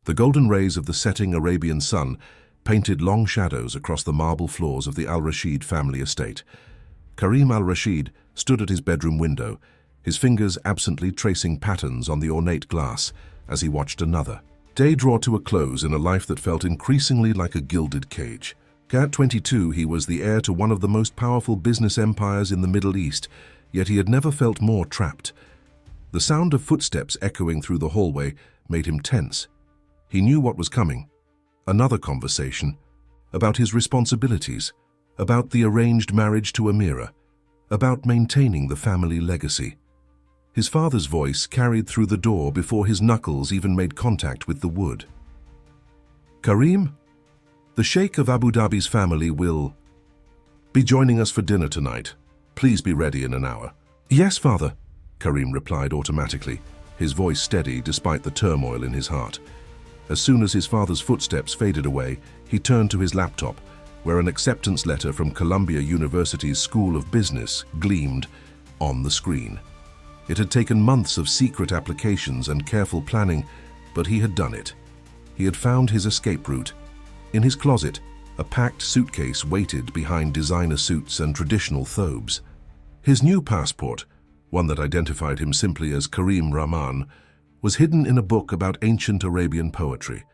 The golden rays of the setting Arabian sun painted long shadows across the marble floors of the Al-Rashid family estate. Karim al-Rashid stood at his bedroom window, his fingers absently tracing patterns on the ornate glass as he watched another day draw to a close in a life that felt increasingly like a gilded cage. At 22, he was the heir to one of the most powerful business empires in the Middle East, yet he had never felt more trapped. The sound of footsteps echoing through the hallway made him tense. He knew what was coming. Another conversation about his responsibilities, about the arranged marriage to Amira, about maintaining the family legacy. His father's voice carried through the door before his knuckles even made contact with the wood. "Karim, the Sheikh of Abu Dhabi's family will be joining us for dinner tonight. Please be ready in an hour." "Yes, father," Karim replied automatically, his voice steady despite the turmoil in his heart. As soon as his father's footsteps faded away, he turned to his laptop, where an acceptance letter from Columbia University's School of Business gleamed on the screen. It had taken months of secret applications and careful planning, but he had done it. He had found his escape route. In his closet, a packed suitcase waited behind designer suits and traditional thobes. His new passport, one that identified him simply as Karim Rahman, was hidden in a book about ancient Arabian poetry.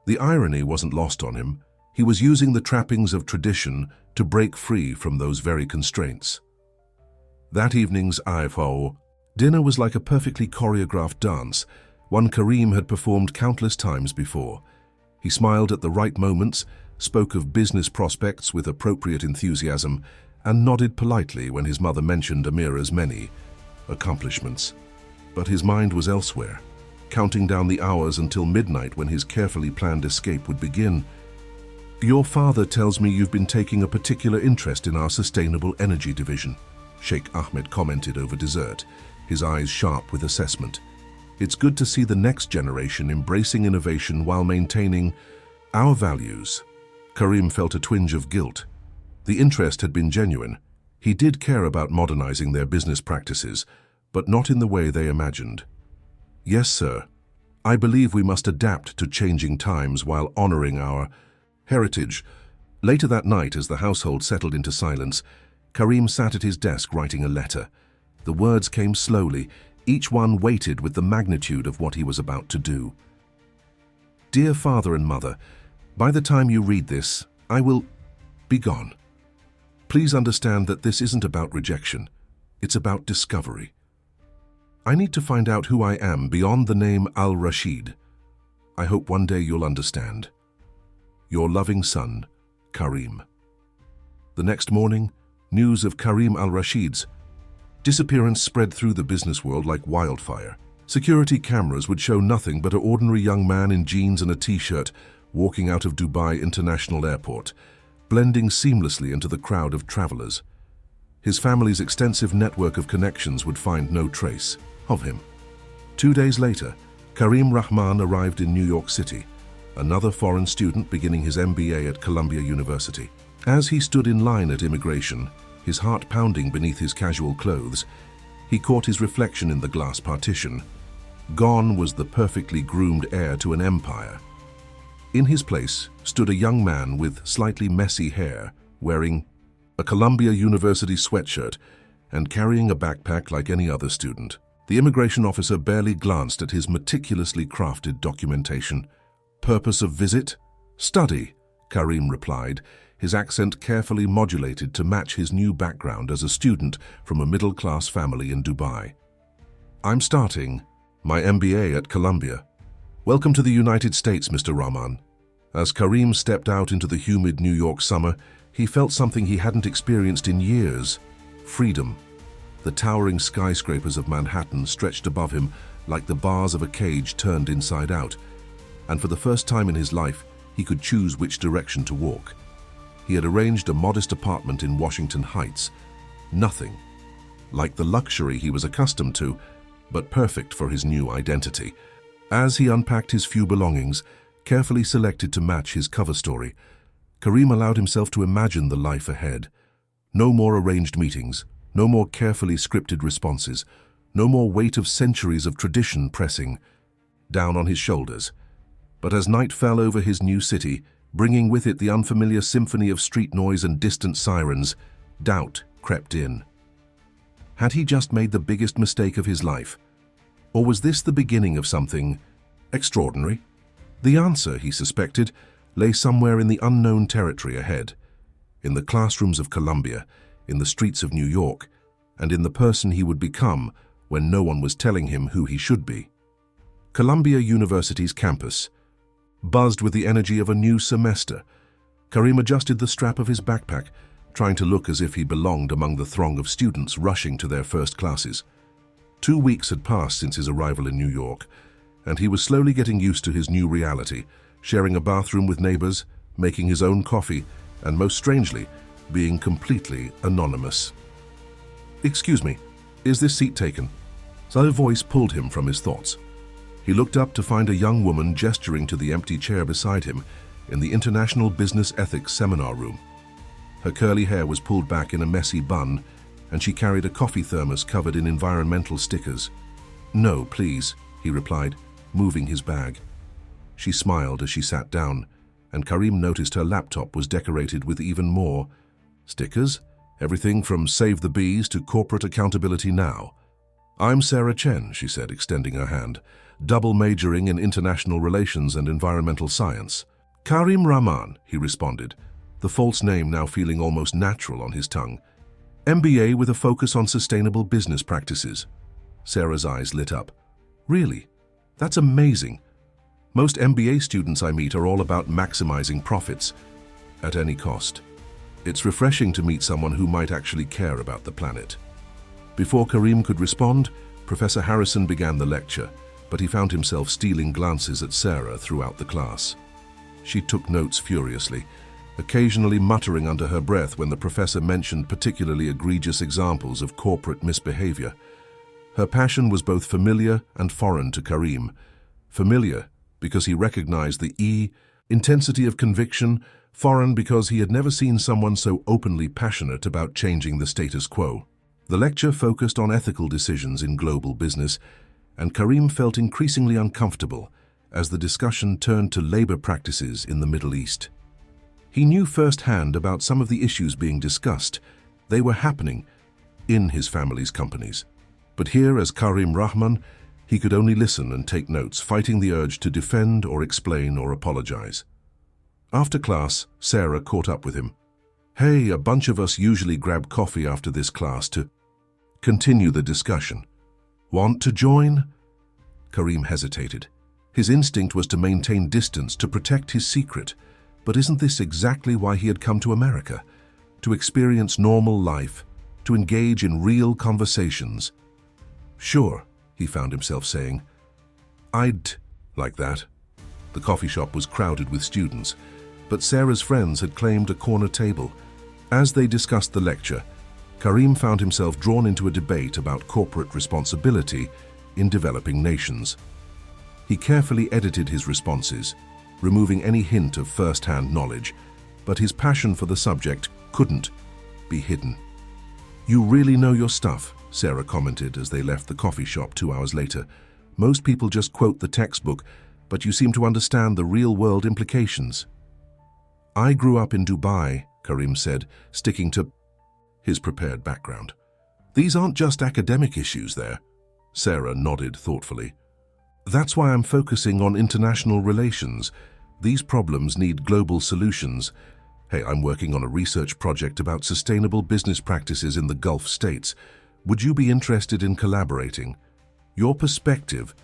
The irony wasn't lost on him. He was using the trappings of tradition to break free from those very constraints. That evening's Ifo dinner was like a perfectly choreographed dance, one Karim had performed countless times before. He smiled at the right moments, spoke of business prospects with appropriate enthusiasm, and nodded politely when his mother mentioned Amira's many accomplishments. But his mind was elsewhere, counting down the hours until midnight when his carefully planned escape would begin. "Your father tells me you've been taking a particular interest in our sustainable energy division," Sheikh Ahmed commented over dessert, his eyes sharp with assessment. "It's good to see the next generation embracing innovation while maintaining our values." Karim felt a twinge of guilt. The interest had been genuine. He did care about modernizing their business practices, but not in the way they imagined. "Yes, sir. I believe we must adapt to changing times while honoring our heritage." Later that night, as the household settled into silence, Karim sat at his desk writing a letter. The words came slowly, each one weighted with the magnitude of what he was about to do. "Dear father and mother, by the time you read this, I will be gone. Please understand that this isn't about rejection. It's about discovery. I need to find out who I am beyond the name Al-Rashid. I hope one day you'll understand. Your loving son, Karim." The next morning, news of Karim al-Rashid's disappearance spread through the business world like wildfire. Security cameras would show nothing but an ordinary young man in jeans and a t-shirt walking out of Dubai International Airport, blending seamlessly into the crowd of travelers. His family's extensive network of connections would find no trace of him. 2 days later, Karim Rahman arrived in New York City, another foreign student beginning his MBA at Columbia University. As he stood in line at immigration, his heart pounding beneath his casual clothes, he caught his reflection in the glass partition. Gone was the perfectly groomed heir to an empire. In his place stood a young man with slightly messy hair, wearing a Columbia University sweatshirt and carrying a backpack like any other student. The immigration officer barely glanced at his meticulously crafted documentation. "Purpose of visit? Study," Karim replied, his accent carefully modulated to match his new background as a student from a middle-class family in Dubai. "I'm starting my MBA at Columbia. Welcome to the United States, Mr. Rahman." As Karim stepped out into the humid New York summer, he felt something he hadn't experienced in years: freedom. The towering skyscrapers of Manhattan stretched above him like the bars of a cage turned inside out, and for the first time in his life, he could choose which direction to walk. He had arranged a modest apartment in Washington Heights. Nothing like the luxury he was accustomed to, but perfect for his new identity. As he unpacked his few belongings, carefully selected to match his cover story, Karim allowed himself to imagine the life ahead. No more arranged meetings, no more carefully scripted responses, no more weight of centuries of tradition pressing down on his shoulders. But as night fell over his new city, bringing with it the unfamiliar symphony of street noise and distant sirens, doubt crept in. Had he just made the biggest mistake of his life? Or was this the beginning of something extraordinary? The answer, he suspected, lay somewhere in the unknown territory ahead, in the classrooms of Columbia, in the streets of New York, and in the person he would become when no one was telling him who he should be. Columbia University's campus buzzed with the energy of a new semester. Karim adjusted the strap of his backpack, trying to look as if he belonged among the throng of students rushing to their first classes. 2 weeks had passed since his arrival in New York, and he was slowly getting used to his new reality, sharing a bathroom with neighbors, making his own coffee, and most strangely, being completely anonymous. "Excuse me, is this seat taken?" A voice pulled him from his thoughts. He looked up to find a young woman gesturing to the empty chair beside him in the International Business Ethics seminar room. Her curly hair was pulled back in a messy bun, and she carried a coffee thermos covered in environmental stickers. "No, please," he replied, moving his bag. She smiled as she sat down, and Karim noticed her laptop was decorated with even more stickers, everything from Save the Bees to Corporate Accountability Now. "I'm Sarah Chen," she said, extending her hand, double majoring in international relations and environmental science. "Karim Rahman," he responded, the false name now feeling almost natural on his tongue. "MBA with a focus on sustainable business practices." Sarah's eyes lit up. "Really? That's amazing. Most MBA students I meet are all about maximizing profits at any cost. It's refreshing to meet someone who might actually care about the planet." Before Karim could respond, Professor Harrison began the lecture, but he found himself stealing glances at Sarah throughout the class. She took notes furiously, occasionally muttering under her breath when the professor mentioned particularly egregious examples of corporate misbehavior. Her passion was both familiar and foreign to Karim. Familiar because he recognized the intensity of conviction, foreign because he had never seen someone so openly passionate about changing the status quo. The lecture focused on ethical decisions in global business, and Karim felt increasingly uncomfortable as the discussion turned to labor practices in the Middle East. He knew firsthand about some of the issues being discussed. They were happening in his family's companies. But here, as Karim Rahman, he could only listen and take notes, fighting the urge to defend or explain or apologize. After class, Sarah caught up with him. "Hey, a bunch of us usually grab coffee after this class to continue the discussion. Want to join?" Karim hesitated. His instinct was to maintain distance, to protect his secret. But isn't this exactly why he had come to America? To experience normal life, to engage in real conversations. "Sure," he found himself saying. "I'd like that." The coffee shop was crowded with students, but Sarah's friends had claimed a corner table. As they discussed the lecture, Karim found himself drawn into a debate about corporate responsibility in developing nations. He carefully edited his responses, removing any hint of first-hand knowledge, but his passion for the subject couldn't be hidden. "You really know your stuff," Sarah commented as they left the coffee shop 2 hours later. "Most people just quote the textbook, but you seem to understand the real-world implications." "I grew up in Dubai," Karim said, sticking to his prepared background. "These aren't just academic issues there." Sarah nodded thoughtfully. "That's why I'm focusing on international relations. These problems need global solutions. Hey, I'm working on a research project about sustainable business practices in the Gulf states. Would you be interested in collaborating? Your perspective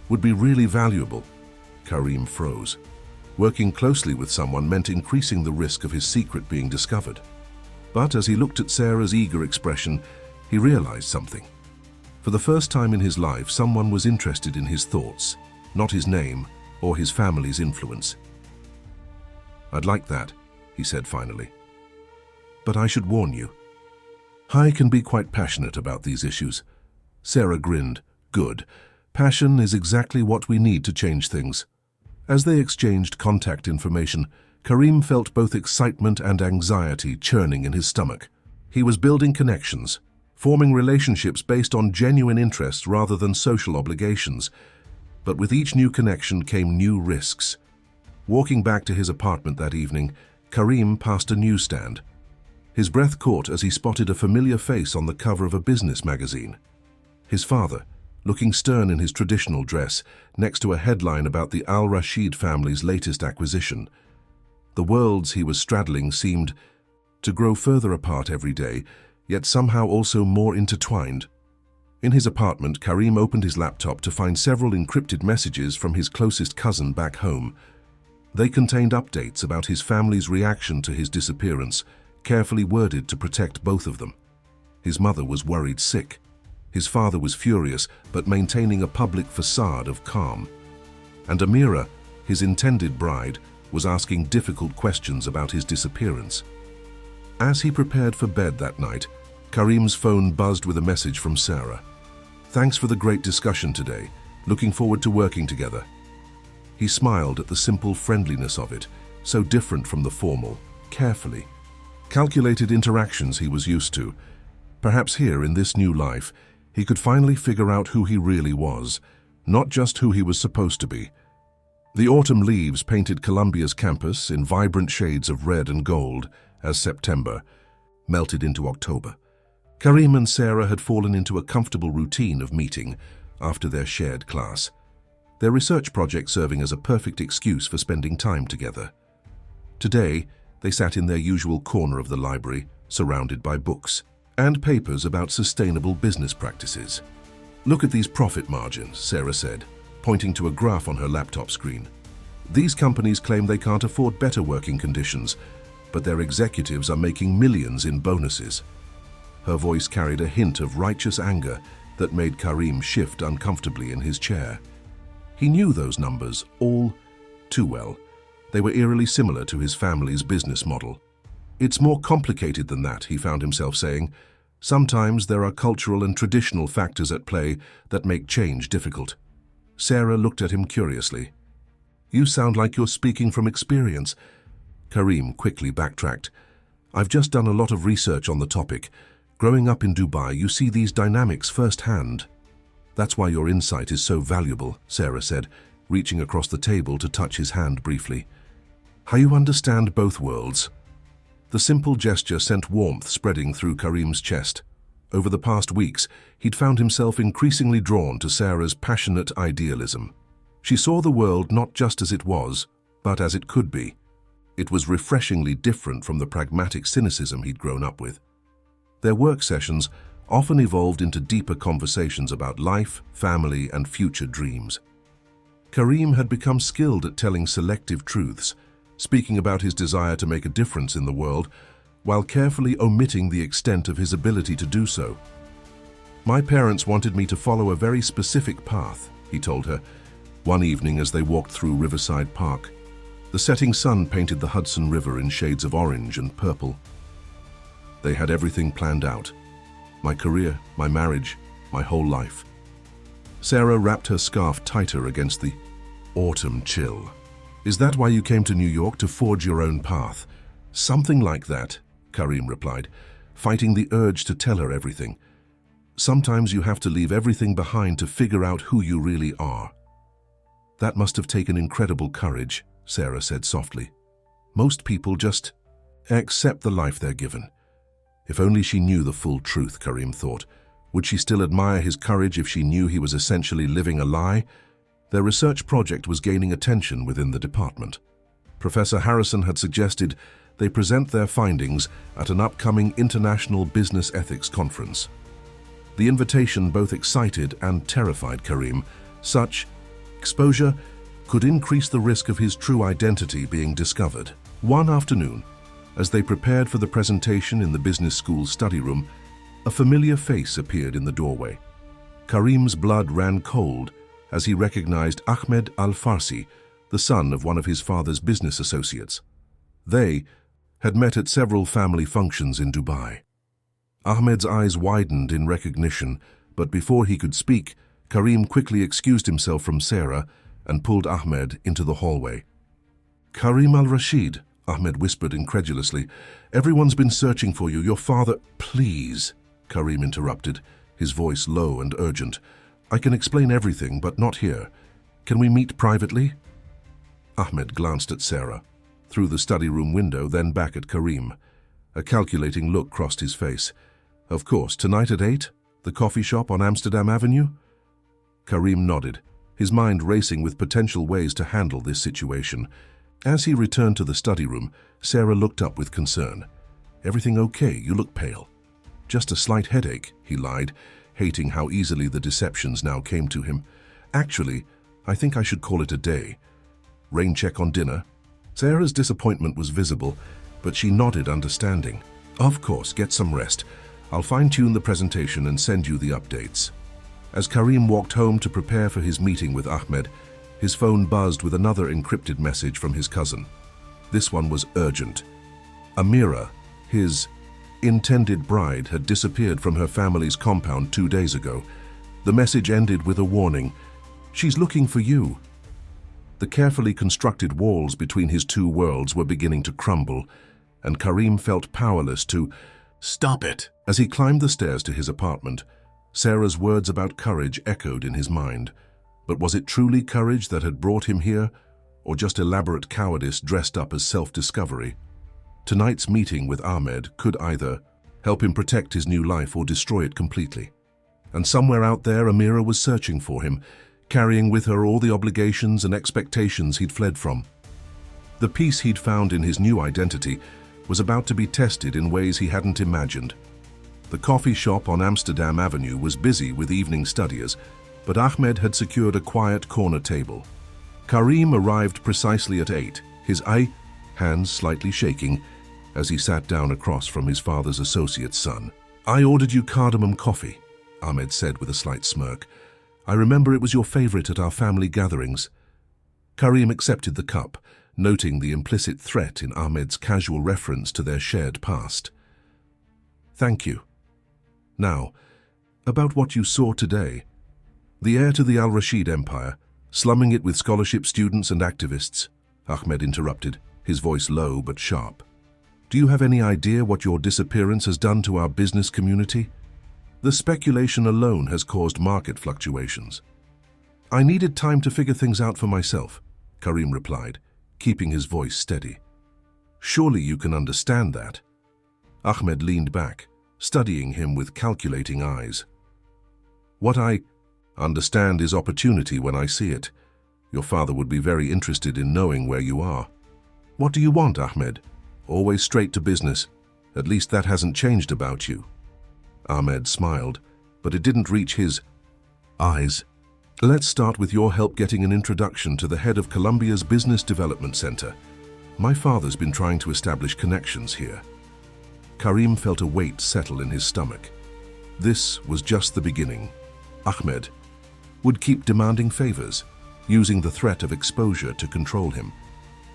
would be really valuable." Karim froze. Working closely with someone meant increasing the risk of his secret being discovered. But as he looked at Sarah's eager expression, he realized something. For the first time in his life, someone was interested in his thoughts, not his name or his family's influence. "I'd like that," he said finally. "But I should warn you. I can be quite passionate about these issues." Sarah grinned. "Good. Passion is exactly what we need to change things." As they exchanged contact information, Karim felt both excitement and anxiety churning in his stomach. He was building connections, forming relationships based on genuine interests rather than social obligations. But with each new connection came new risks. Walking back to his apartment that evening, Karim passed a newsstand. His breath caught as he spotted a familiar face on the cover of a business magazine. His father, looking stern in his traditional dress, next to a headline about the Al-Rashid family's latest acquisition. The worlds he was straddling seemed to grow further apart every day, yet somehow also more intertwined. In his apartment, Karim opened his laptop to find several encrypted messages from his closest cousin back home. They contained updates about his family's reaction to his disappearance, carefully worded to protect both of them. His mother was worried sick. His father was furious, but maintaining a public facade of calm. And Amira, his intended bride, was asking difficult questions about his disappearance. As he prepared for bed that night, Karim's phone buzzed with a message from Sarah. "Thanks for the great discussion today. Looking forward to working together." He smiled at the simple friendliness of it, so different from the formal, carefully calculated interactions he was used to. Perhaps here, in this new life, he could finally figure out who he really was, not just who he was supposed to be. The autumn leaves painted Columbia's campus in vibrant shades of red and gold as September melted into October. Karim and Sarah had fallen into a comfortable routine of meeting after their shared class, their research project serving as a perfect excuse for spending time together. Today, they sat in their usual corner of the library, surrounded by books and papers about sustainable business practices. "Look at these profit margins," Sarah said, pointing to a graph on her laptop screen. "These companies claim they can't afford better working conditions, but their executives are making millions in bonuses." Her voice carried a hint of righteous anger that made Karim shift uncomfortably in his chair. He knew those numbers all too well. They were eerily similar to his family's business model. "It's more complicated than that," he found himself saying. "Sometimes there are cultural and traditional factors at play that make change difficult." Sarah looked at him curiously. "You sound like you're speaking from experience." Karim quickly backtracked. "I've just done a lot of research on the topic. Growing up in Dubai, you see these dynamics firsthand." "That's why your insight is so valuable," Sarah said, reaching across the table to touch his hand briefly. "How you understand both worlds." The simple gesture sent warmth spreading through Karim's chest. Over the past weeks, he'd found himself increasingly drawn to Sarah's passionate idealism. She saw the world not just as it was, but as it could be. It was refreshingly different from the pragmatic cynicism he'd grown up with. Their work sessions often evolved into deeper conversations about life, family, and future dreams. Karim had become skilled at telling selective truths, speaking about his desire to make a difference in the world, while carefully omitting the extent of his ability to do so. "My parents wanted me to follow a very specific path," he told her, one evening as they walked through Riverside Park. The setting sun painted the Hudson River in shades of orange and purple. They had everything planned out. My career, my marriage, my whole life. Sarah wrapped her scarf tighter against the autumn chill. "Is that why you came to New York, to forge your own path?" "Something like that," Karim replied, fighting the urge to tell her everything. "Sometimes you have to leave everything behind to figure out who you really are." "That must have taken incredible courage," Sarah said softly. "Most people just accept the life they're given." If only she knew the full truth, Karim thought. Would she still admire his courage if she knew he was essentially living a lie? Their research project was gaining attention within the department. Professor Harrison had suggested they present their findings at an upcoming International Business Ethics Conference. The invitation both excited and terrified Karim. Such exposure could increase the risk of his true identity being discovered. One afternoon, as they prepared for the presentation in the business school's study room, a familiar face appeared in the doorway. Karim's blood ran cold as he recognized Ahmed Al-Farsi, the son of one of his father's business associates. They had met at several family functions in Dubai. Ahmed's eyes widened in recognition, but before he could speak, Karim quickly excused himself from Sarah and pulled Ahmed into the hallway. "Karim Al-Rashid," Ahmed whispered incredulously. "Everyone's been searching for you. Your father—" "Please," Karim interrupted, his voice low and urgent. "I can explain everything, but not here. Can we meet privately? Ahmed glanced at Sarah, through the study room window, then back at Karim. A calculating look crossed his face. Of course, tonight at 8? The coffee shop on Amsterdam Avenue? Karim nodded, his mind racing with potential ways to handle this situation. As he returned to the study room, Sarah looked up with concern. Everything okay? You look pale. Just a slight headache, he lied, hating how easily the deceptions now came to him. Actually, I think I should call it a day. Rain check on dinner? Sarah's disappointment was visible, but she nodded understanding. Of course, get some rest. I'll fine-tune the presentation and send you the updates. As Karim walked home to prepare for his meeting with Ahmed, his phone buzzed with another encrypted message from his cousin. This one was urgent. Amira, his intended bride, had disappeared from her family's compound 2 days ago. The message ended with a warning. She's looking for you. The carefully constructed walls between his two worlds were beginning to crumble, and Karim felt powerless to stop it. As he climbed the stairs to his apartment, Sarah's words about courage echoed in his mind. But was it truly courage that had brought him here, or just elaborate cowardice dressed up as self-discovery? Tonight's meeting with Ahmed could either help him protect his new life or destroy it completely. And somewhere out there, Amira was searching for him, carrying with her all the obligations and expectations he'd fled from. The peace he'd found in his new identity was about to be tested in ways he hadn't imagined. The coffee shop on Amsterdam Avenue was busy with evening studiers, but Ahmed had secured a quiet corner table. Karim arrived precisely at 8, his hands slightly shaking as he sat down across from his father's associate's son. I ordered you cardamom coffee, Ahmed said with a slight smirk. I remember it was your favorite at our family gatherings. Karim accepted the cup, noting the implicit threat in Ahmed's casual reference to their shared past. Thank you. Now, about what you saw today. The heir to the Al-Rashid Empire, slumming it with scholarship students and activists, Ahmed interrupted, his voice low but sharp. Do you have any idea what your disappearance has done to our business community? The speculation alone has caused market fluctuations. I needed time to figure things out for myself, Karim replied, keeping his voice steady. Surely you can understand that. Ahmed leaned back, studying him with calculating eyes. What I understand is opportunity when I see it. Your father would be very interested in knowing where you are. What do you want, Ahmed? Always straight to business. At least that hasn't changed about you. Ahmed smiled, but it didn't reach his eyes. Let's start with your help getting an introduction to the head of Colombia's Business Development Center. My father's been trying to establish connections here. Karim felt a weight settle in his stomach. This was just the beginning. Ahmed would keep demanding favors, using the threat of exposure to control him.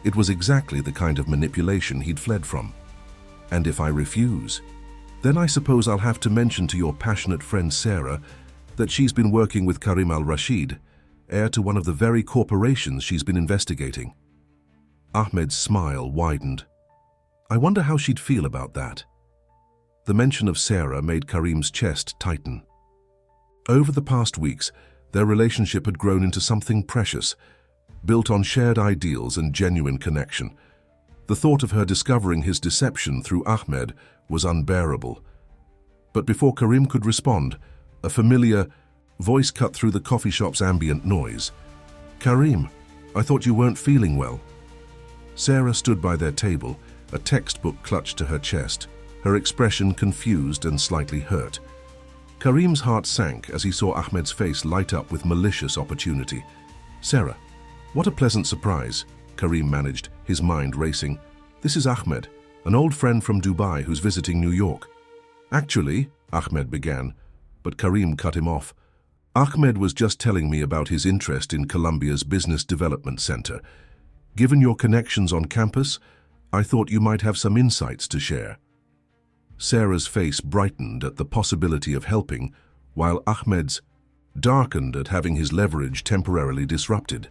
It was exactly the kind of manipulation he'd fled from. And if I refuse, then I suppose I'll have to mention to your passionate friend Sarah that she's been working with Karim al-Rashid, heir to one of the very corporations she's been investigating. Ahmed's smile widened. I wonder how she'd feel about that. The mention of Sarah made Karim's chest tighten. Over the past weeks, their relationship had grown into something precious, built on shared ideals and genuine connection. The thought of her discovering his deception through Ahmed was unbearable. But before Karim could respond, a familiar voice cut through the coffee shop's ambient noise. Karim, I thought you weren't feeling well. Sarah stood by their table, a textbook clutched to her chest, her expression confused and slightly hurt. Karim's heart sank as he saw Ahmed's face light up with malicious opportunity. Sarah, what a pleasant surprise, Karim managed, his mind racing. This is Ahmed, an old friend from Dubai who's visiting New York. Actually, Ahmed began, but Karim cut him off. Ahmed was just telling me about his interest in Colombia's Business Development Center. Given your connections on campus, I thought you might have some insights to share. Sarah's face brightened at the possibility of helping, while Ahmed's darkened at having his leverage temporarily disrupted.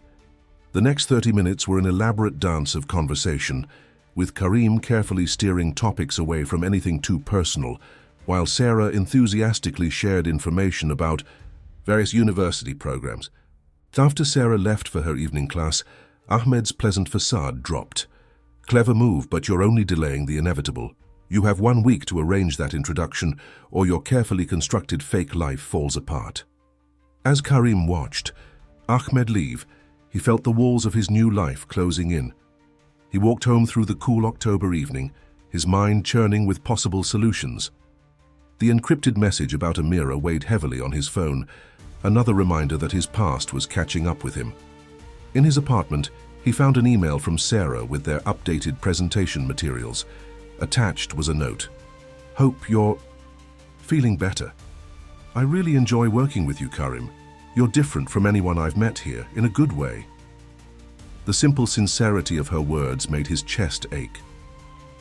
The next 30 minutes were an elaborate dance of conversation, with Karim carefully steering topics away from anything too personal, while Sarah enthusiastically shared information about various university programs. After Sarah left for her evening class, Ahmed's pleasant facade dropped. Clever move, but you're only delaying the inevitable. You have 1 week to arrange that introduction, or your carefully constructed fake life falls apart. As Karim watched Ahmed leave, he felt the walls of his new life closing in. He walked home through the cool October evening, his mind churning with possible solutions. The encrypted message about Amira weighed heavily on his phone, another reminder that his past was catching up with him. In his apartment, he found an email from Sarah with their updated presentation materials. Attached was a note. "Hope you're feeling better. I really enjoy working with you, Karim. You're different from anyone I've met here, in a good way." The simple sincerity of her words made his chest ache.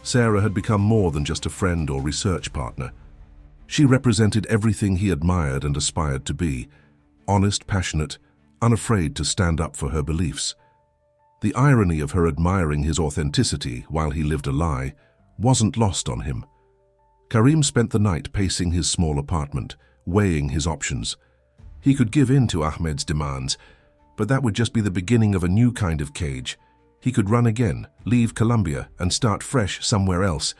Sarah had become more than just a friend or research partner. She represented everything he admired and aspired to be: honest, passionate, unafraid to stand up for her beliefs. The irony of her admiring his authenticity while he lived a lie wasn't lost on him. Karim spent the night pacing his small apartment, weighing his options. He could give in to Ahmed's demands, but that would just be the beginning of a new kind of cage. He could run again, leave Colombia, and start fresh somewhere else.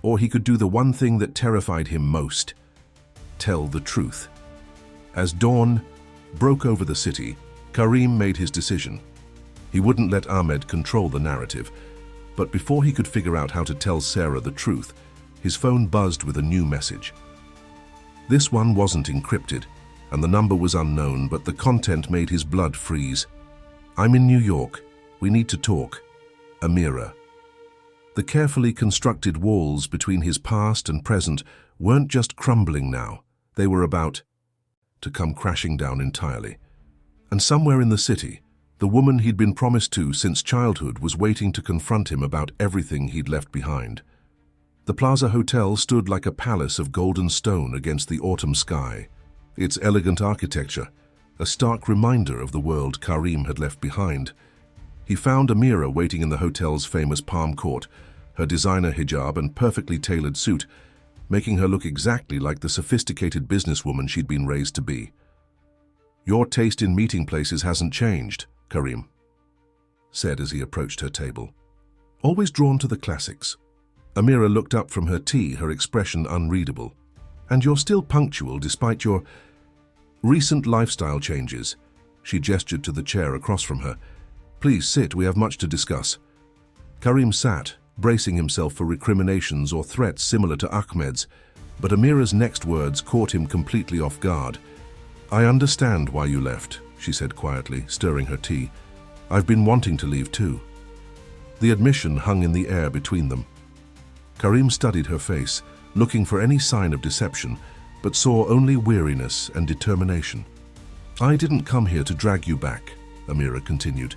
Or he could do the one thing that terrified him most: tell the truth. As dawn broke over the city, Karim made his decision. He wouldn't let Ahmed control the narrative, but before he could figure out how to tell Sarah the truth, his phone buzzed with a new message. This one wasn't encrypted, and the number was unknown, but the content made his blood freeze. "I'm in New York. We need to talk. Amira." The carefully constructed walls between his past and present weren't just crumbling now. They were about to come crashing down entirely. And somewhere in the city, the woman he'd been promised to since childhood was waiting to confront him about everything he'd left behind. The Plaza Hotel stood like a palace of golden stone against the autumn sky. Its elegant architecture, a stark reminder of the world Karim had left behind. He found Amira waiting in the hotel's famous palm court, her designer hijab and perfectly tailored suit, making her look exactly like the sophisticated businesswoman she'd been raised to be. "Your taste in meeting places hasn't changed," Karim said as he approached her table. "Always drawn to the classics." Amira looked up from her tea, her expression unreadable. "And you're still punctual despite your recent lifestyle changes." She gestured to the chair across from her. "Please sit, we have much to discuss." Karim sat, bracing himself for recriminations or threats similar to Ahmed's, but Amira's next words caught him completely off guard. "I understand why you left," she said quietly, stirring her tea. "I've been wanting to leave too." The admission hung in the air between them. Karim studied her face, looking for any sign of deception, but saw only weariness and determination. "I didn't come here to drag you back," Amira continued.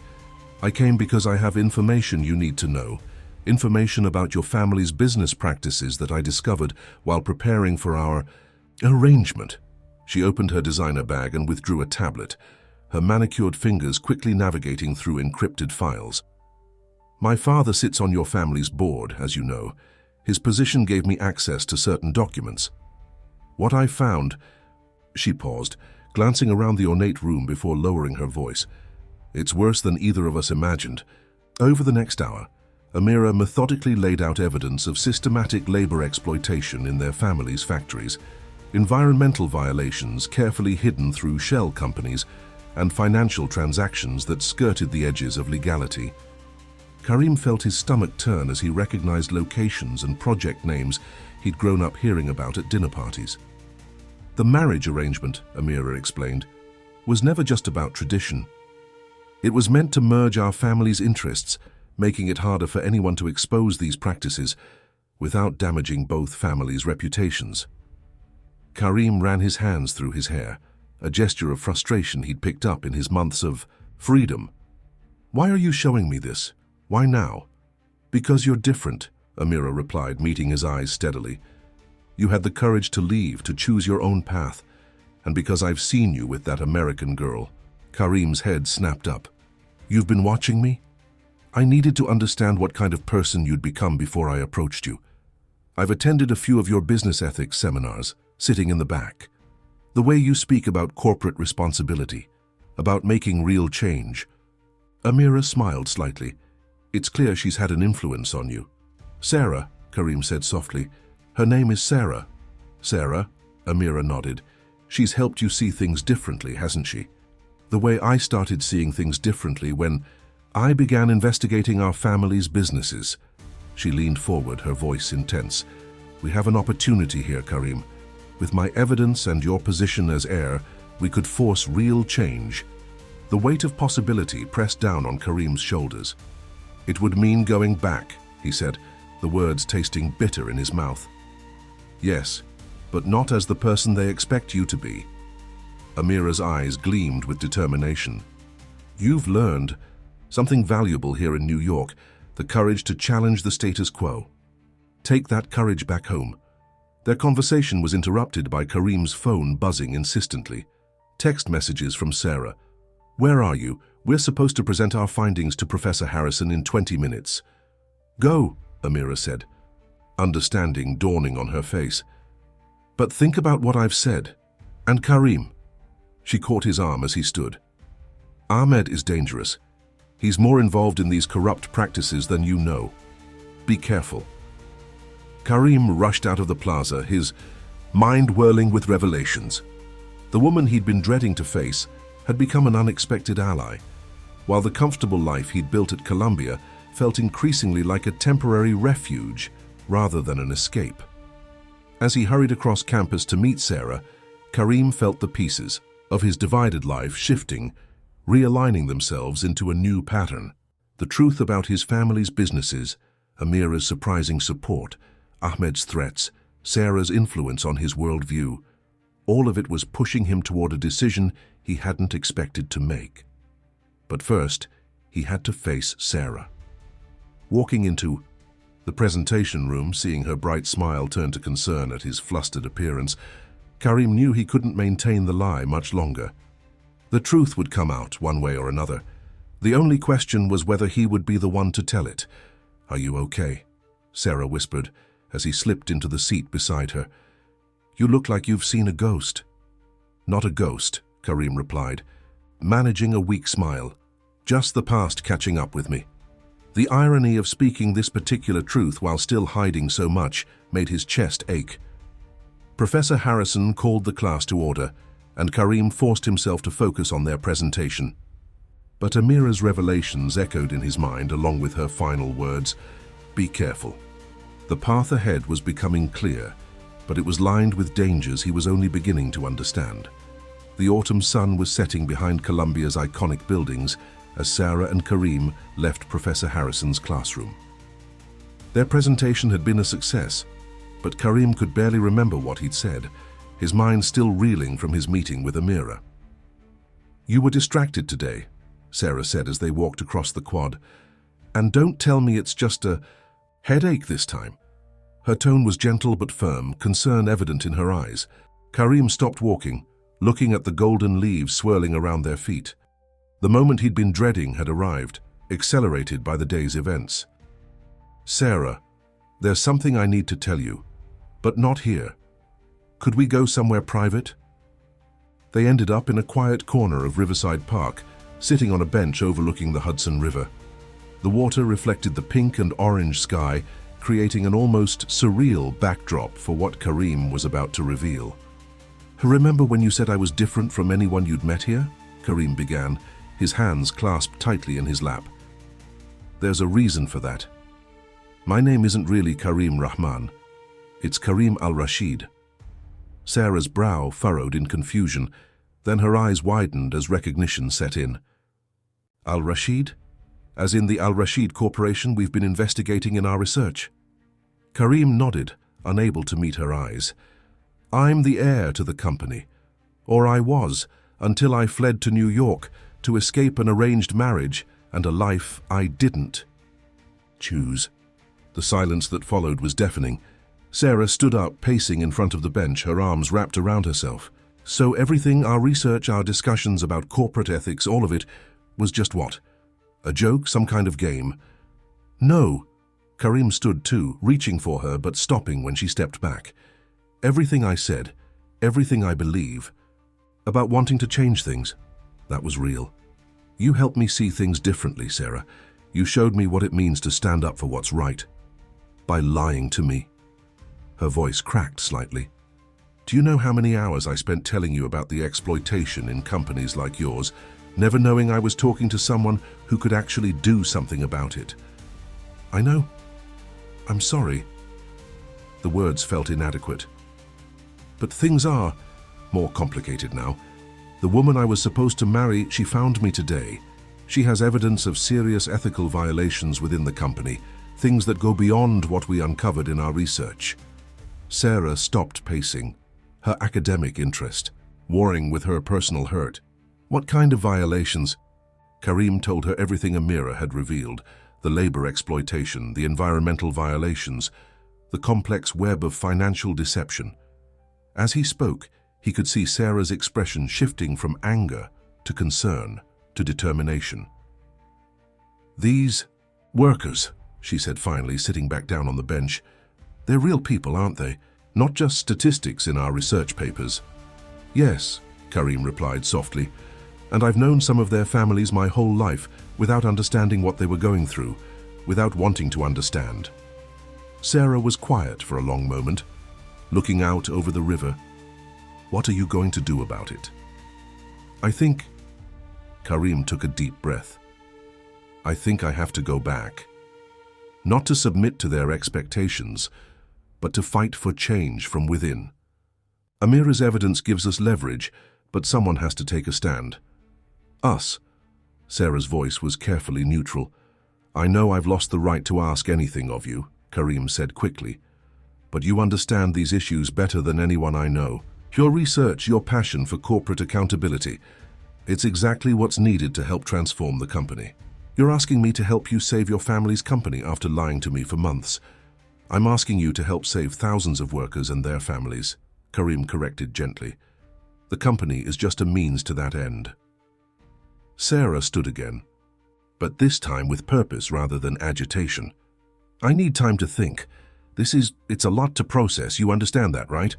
"I came because I have information you need to know, information about your family's business practices that I discovered while preparing for our arrangement." She opened her designer bag and withdrew a tablet, her manicured fingers quickly navigating through encrypted files. "My father sits on your family's board, as you know. His position gave me access to certain documents. What I found..." She paused, glancing around the ornate room before lowering her voice. "It's worse than either of us imagined." Over the next hour, Amira methodically laid out evidence of systematic labor exploitation in their family's factories, environmental violations carefully hidden through shell companies, and financial transactions that skirted the edges of legality. Karim felt his stomach turn as he recognized locations and project names he'd grown up hearing about at dinner parties. "The marriage arrangement," Amira explained, "was never just about tradition. It was meant to merge our family's interests, making it harder for anyone to expose these practices without damaging both families' reputations." Karim ran his hands through his hair, a gesture of frustration he'd picked up in his months of freedom. "Why are you showing me this? Why now?" "Because you're different," Amira replied, meeting his eyes steadily. "You had the courage to leave, to choose your own path. And because I've seen you with that American girl." Karim's head snapped up. "You've been watching me? I needed to understand what kind of person you'd become before I approached you. I've attended a few of your business ethics seminars, sitting in the back. The way you speak about corporate responsibility, about making real change. Amira smiled slightly. It's clear she's had an influence on you. Sarah, Karim said softly. Her name is Sarah. Sarah, Amira nodded. She's helped you see things differently, hasn't she? The way I started seeing things differently when I began investigating our family's businesses. She leaned forward, her voice intense. We have an opportunity here, Karim. With my evidence and your position as heir, we could force real change. The weight of possibility pressed down on Karim's shoulders. It would mean going back, he said, the words tasting bitter in his mouth. Yes, but not as the person they expect you to be. Amira's eyes gleamed with determination. You've learned something valuable here in New York, the courage to challenge the status quo. Take that courage back home. Their conversation was interrupted by Karim's phone buzzing insistently. Text messages from Sarah. Where are you? We're supposed to present our findings to Professor Harrison in 20 minutes. Go, Amira said, understanding dawning on her face. But think about what I've said. And Karim. She caught his arm as he stood. Ahmed is dangerous. He's more involved in these corrupt practices than you know. Be careful. Karim rushed out of the plaza, his mind whirling with revelations. The woman he'd been dreading to face had become an unexpected ally, while the comfortable life he'd built at Columbia felt increasingly like a temporary refuge rather than an escape. As he hurried across campus to meet Sarah, Karim felt the pieces of his divided life shifting, realigning themselves into a new pattern. The truth about his family's businesses, Amira's surprising support, Ahmed's threats, Sarah's influence on his worldview, all of it was pushing him toward a decision he hadn't expected to make. But first, he had to face Sarah. Walking into the presentation room, seeing her bright smile turn to concern at his flustered appearance, Karim knew he couldn't maintain the lie much longer. The truth would come out one way or another. The only question was whether he would be the one to tell it. Are you okay? Sarah whispered as he slipped into the seat beside her. You look like you've seen a ghost. Not a ghost, Karim replied, managing a weak smile. Just the past catching up with me. The irony of speaking this particular truth while still hiding so much made his chest ache. Professor Harrison called the class to order, and Karim forced himself to focus on their presentation. But Amira's revelations echoed in his mind along with her final words, "Be careful." The path ahead was becoming clear, but it was lined with dangers he was only beginning to understand. The autumn sun was setting behind Columbia's iconic buildings as Sarah and Karim left Professor Harrison's classroom. Their presentation had been a success, but Karim could barely remember what he'd said, his mind still reeling from his meeting with Amira. "You were distracted today," Sarah said as they walked across the quad. "And don't tell me it's just a headache this time." Her tone was gentle but firm, concern evident in her eyes. Karim stopped walking, looking at the golden leaves swirling around their feet. The moment he'd been dreading had arrived, accelerated by the day's events. "Sarah, there's something I need to tell you, but not here. Could we go somewhere private?" They ended up in a quiet corner of Riverside Park, sitting on a bench overlooking the Hudson River. The water reflected the pink and orange sky, creating an almost surreal backdrop for what Karim was about to reveal. "Remember when you said I was different from anyone you'd met here?" Karim began, his hands clasped tightly in his lap. "There's a reason for that. My name isn't really Karim Rahman. It's Karim al-Rashid." Sarah's brow furrowed in confusion, then her eyes widened as recognition set in. "Al-Rashid? As in the Al-Rashid Corporation we've been investigating in our research?" Karim nodded, unable to meet her eyes. "I'm the heir to the company. Or I was, until I fled to New York to escape an arranged marriage and a life I didn't choose." The silence that followed was deafening. Sarah stood up, pacing in front of the bench, her arms wrapped around herself. "So everything, our research, our discussions about corporate ethics, all of it, was just what? A joke, some kind of game?" "No." Karim stood too, reaching for her but stopping when she stepped back. "Everything I said, everything I believe, about wanting to change things, That was real. You helped me see things differently, Sarah. You showed me what it means to stand up for what's right. By lying to me. Her voice cracked slightly. Do you know how many hours I spent telling you about the exploitation in companies like yours, never knowing I was talking to someone who could actually do something about it? I know. I'm sorry. The words felt inadequate. But things are more complicated now. The woman I was supposed to marry, she found me today. She has evidence of serious ethical violations within the company, things that go beyond what we uncovered in our research. Sarah stopped pacing, her academic interest warring with her personal hurt. What kind of violations? Karim told her everything Amira had revealed, the labor exploitation, the environmental violations, the complex web of financial deception. As he spoke, he could see Sarah's expression shifting from anger to concern to determination. These workers, she said finally, sitting back down on the bench, they're real people, aren't they? Not just statistics in our research papers. Yes, Karim replied softly, and I've known some of their families my whole life without understanding what they were going through, without wanting to understand. Sarah was quiet for a long moment, looking out over the river. What are you going to do about it? I think... Karim took a deep breath. I think I have to go back. Not to submit to their expectations, but to fight for change from within. Amira's evidence gives us leverage, but someone has to take a stand. Us. Sarah's voice was carefully neutral. I know I've lost the right to ask anything of you, Karim said quickly. But you understand these issues better than anyone I know. Your research, your passion for corporate accountability, it's exactly what's needed to help transform the company. You're asking me to help you save your family's company after lying to me for months. I'm asking you to help save thousands of workers and their families, Karim corrected gently. The company is just a means to that end. Sarah stood again, but this time with purpose rather than agitation. I need time to think. It's a lot to process, you understand that, right?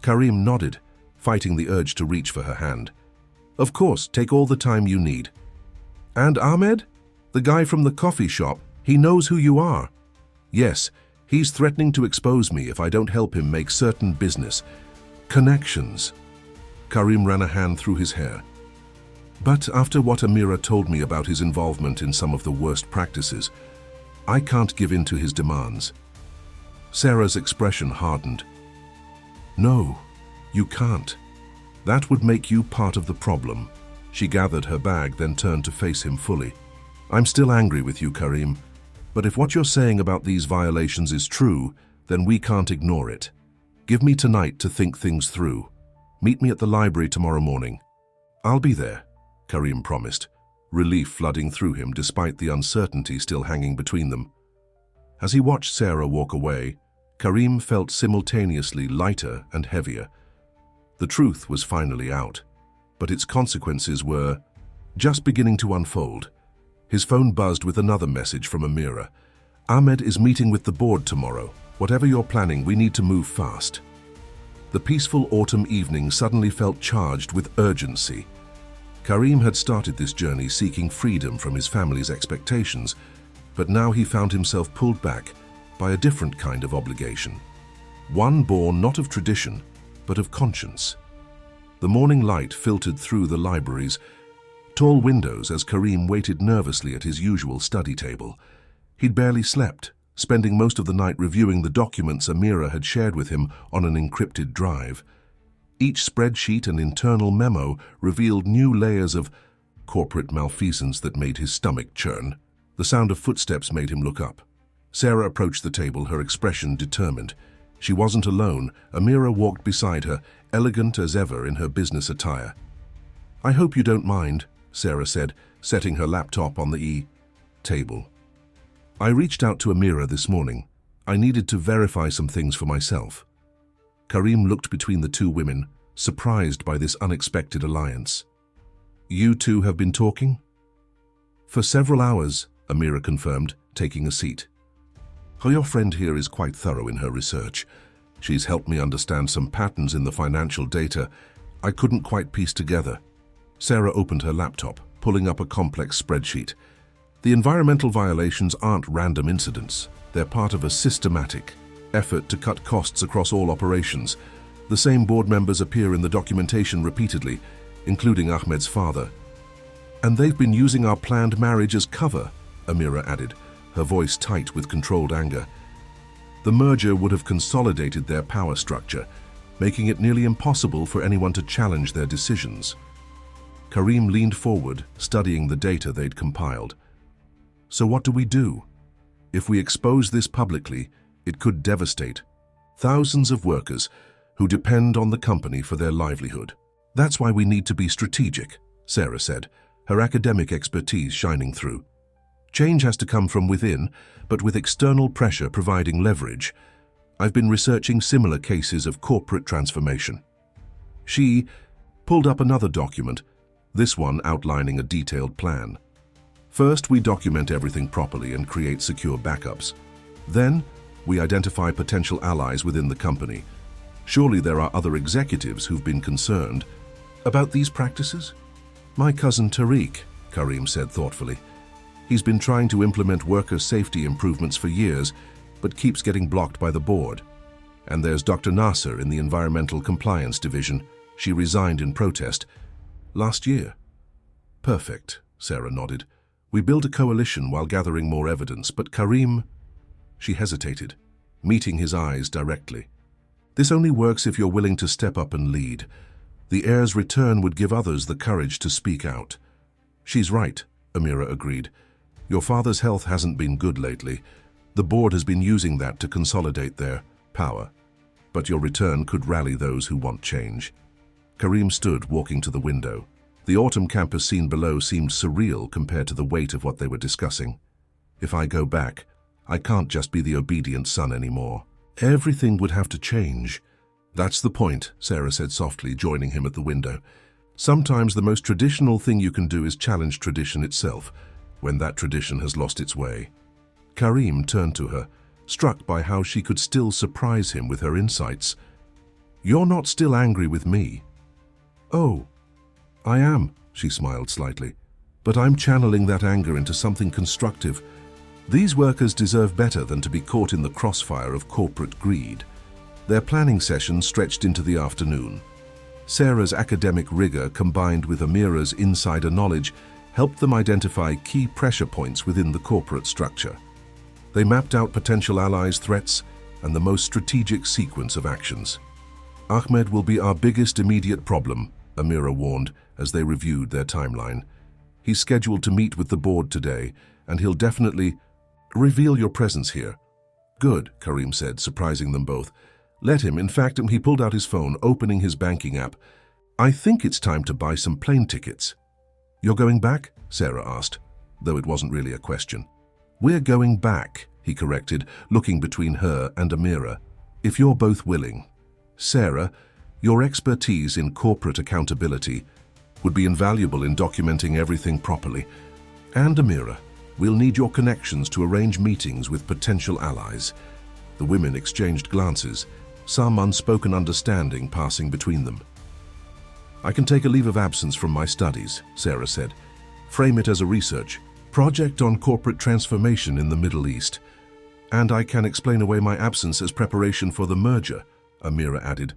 Karim nodded, fighting the urge to reach for her hand. Of course, take all the time you need. And Ahmed? The guy from the coffee shop, he knows who you are. Yes, he's threatening to expose me if I don't help him make certain business connections. Karim ran a hand through his hair. But after what Amira told me about his involvement in some of the worst practices, I can't give in to his demands. Sarah's expression hardened. No, you can't. That would make you part of the problem. She gathered her bag, then turned to face him fully. I'm still angry with you, Karim. But if what you're saying about these violations is true, then we can't ignore it. Give me tonight to think things through. Meet me at the library tomorrow morning. I'll be there, Karim promised, relief flooding through him despite the uncertainty still hanging between them. As he watched Sarah walk away, Karim felt simultaneously lighter and heavier. The truth was finally out, but its consequences were just beginning to unfold. His phone buzzed with another message from Amira. Ahmed is meeting with the board tomorrow. Whatever you're planning, we need to move fast. The peaceful autumn evening suddenly felt charged with urgency. Karim had started this journey seeking freedom from his family's expectations, but now he found himself pulled back by a different kind of obligation. One born not of tradition, but of conscience. The morning light filtered through the library's tall windows as Karim waited nervously at his usual study table. He'd barely slept, spending most of the night reviewing the documents Amira had shared with him on an encrypted drive. Each spreadsheet and internal memo revealed new layers of corporate malfeasance that made his stomach churn. The sound of footsteps made him look up. Sarah approached the table, her expression determined. She wasn't alone. Amira walked beside her, elegant as ever in her business attire. I hope you don't mind, Sarah said, setting her laptop on the table. I reached out to Amira this morning. I needed to verify some things for myself. Karim looked between the two women, surprised by this unexpected alliance. You two have been talking? For several hours, Amira confirmed, taking a seat. Your friend here is quite thorough in her research. She's helped me understand some patterns in the financial data I couldn't quite piece together. Sarah opened her laptop, pulling up a complex spreadsheet. The environmental violations aren't random incidents. They're part of a systematic effort to cut costs across all operations. The same board members appear in the documentation repeatedly, including Ahmed's father. And they've been using our planned marriage as cover, Amira added, her voice tight with controlled anger. The merger would have consolidated their power structure, making it nearly impossible for anyone to challenge their decisions. Karim leaned forward, studying the data they'd compiled. So what do we do? If we expose this publicly, it could devastate thousands of workers who depend on the company for their livelihood. That's why we need to be strategic, Sarah said, her academic expertise shining through. Change has to come from within, but with external pressure providing leverage. I've been researching similar cases of corporate transformation. She pulled up another document, this one outlining a detailed plan. First, we document everything properly and create secure backups. Then, we identify potential allies within the company. Surely there are other executives who've been concerned about these practices? My cousin Tariq, Karim said thoughtfully. He's been trying to implement worker safety improvements for years, but keeps getting blocked by the board. And there's Dr. Nasser in the Environmental Compliance Division. She resigned in protest last year. Perfect, Sarah nodded. We build a coalition while gathering more evidence, but Karim... She hesitated, meeting his eyes directly. This only works if you're willing to step up and lead. The heir's return would give others the courage to speak out. She's right, Amira agreed. Your father's health hasn't been good lately. The board has been using that to consolidate their power. But your return could rally those who want change. Karim stood, walking to the window. The autumn campus scene below seemed surreal compared to the weight of what they were discussing. If I go back, I can't just be the obedient son anymore. Everything would have to change. That's the point, Sarah said softly, joining him at the window. Sometimes the most traditional thing you can do is challenge tradition itself, when that tradition has lost its way. Karim turned to her, struck by how she could still surprise him with her insights. You're not still angry with me. Oh, I am, she smiled slightly. But I'm channeling that anger into something constructive. These workers deserve better than to be caught in the crossfire of corporate greed. Their planning session stretched into the afternoon. Sarah's academic rigor combined with Amira's insider knowledge helped them identify key pressure points within the corporate structure. They mapped out potential allies' threats and the most strategic sequence of actions. Ahmed will be our biggest immediate problem, Amira warned as they reviewed their timeline. He's scheduled to meet with the board today, and he'll definitely reveal your presence here. Good, Karim said, surprising them both. Let him. In fact, he pulled out his phone, opening his banking app. I think it's time to buy some plane tickets. You're going back? Sarah asked, though it wasn't really a question. We're going back, he corrected, looking between her and Amira. If you're both willing. Sarah, your expertise in corporate accountability would be invaluable in documenting everything properly. And Amira, we'll need your connections to arrange meetings with potential allies. The women exchanged glances, some unspoken understanding passing between them. I can take a leave of absence from my studies, Sarah said. Frame it as a research project on corporate transformation in the Middle East. And I can explain away my absence as preparation for the merger, Amira added.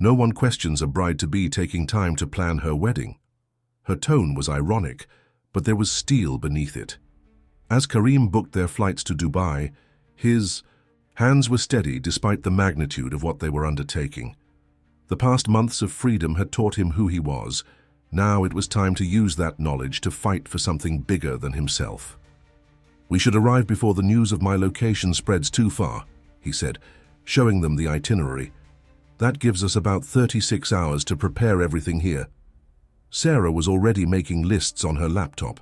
No one questions a bride-to-be taking time to plan her wedding. Her tone was ironic, but there was steel beneath it. As Karim booked their flights to Dubai, his hands were steady despite the magnitude of what they were undertaking. The past months of freedom had taught him who he was. Now it was time to use that knowledge to fight for something bigger than himself. We should arrive before the news of my location spreads too far, he said, showing them the itinerary. That gives us about 36 hours to prepare everything here. Sarah was already making lists on her laptop.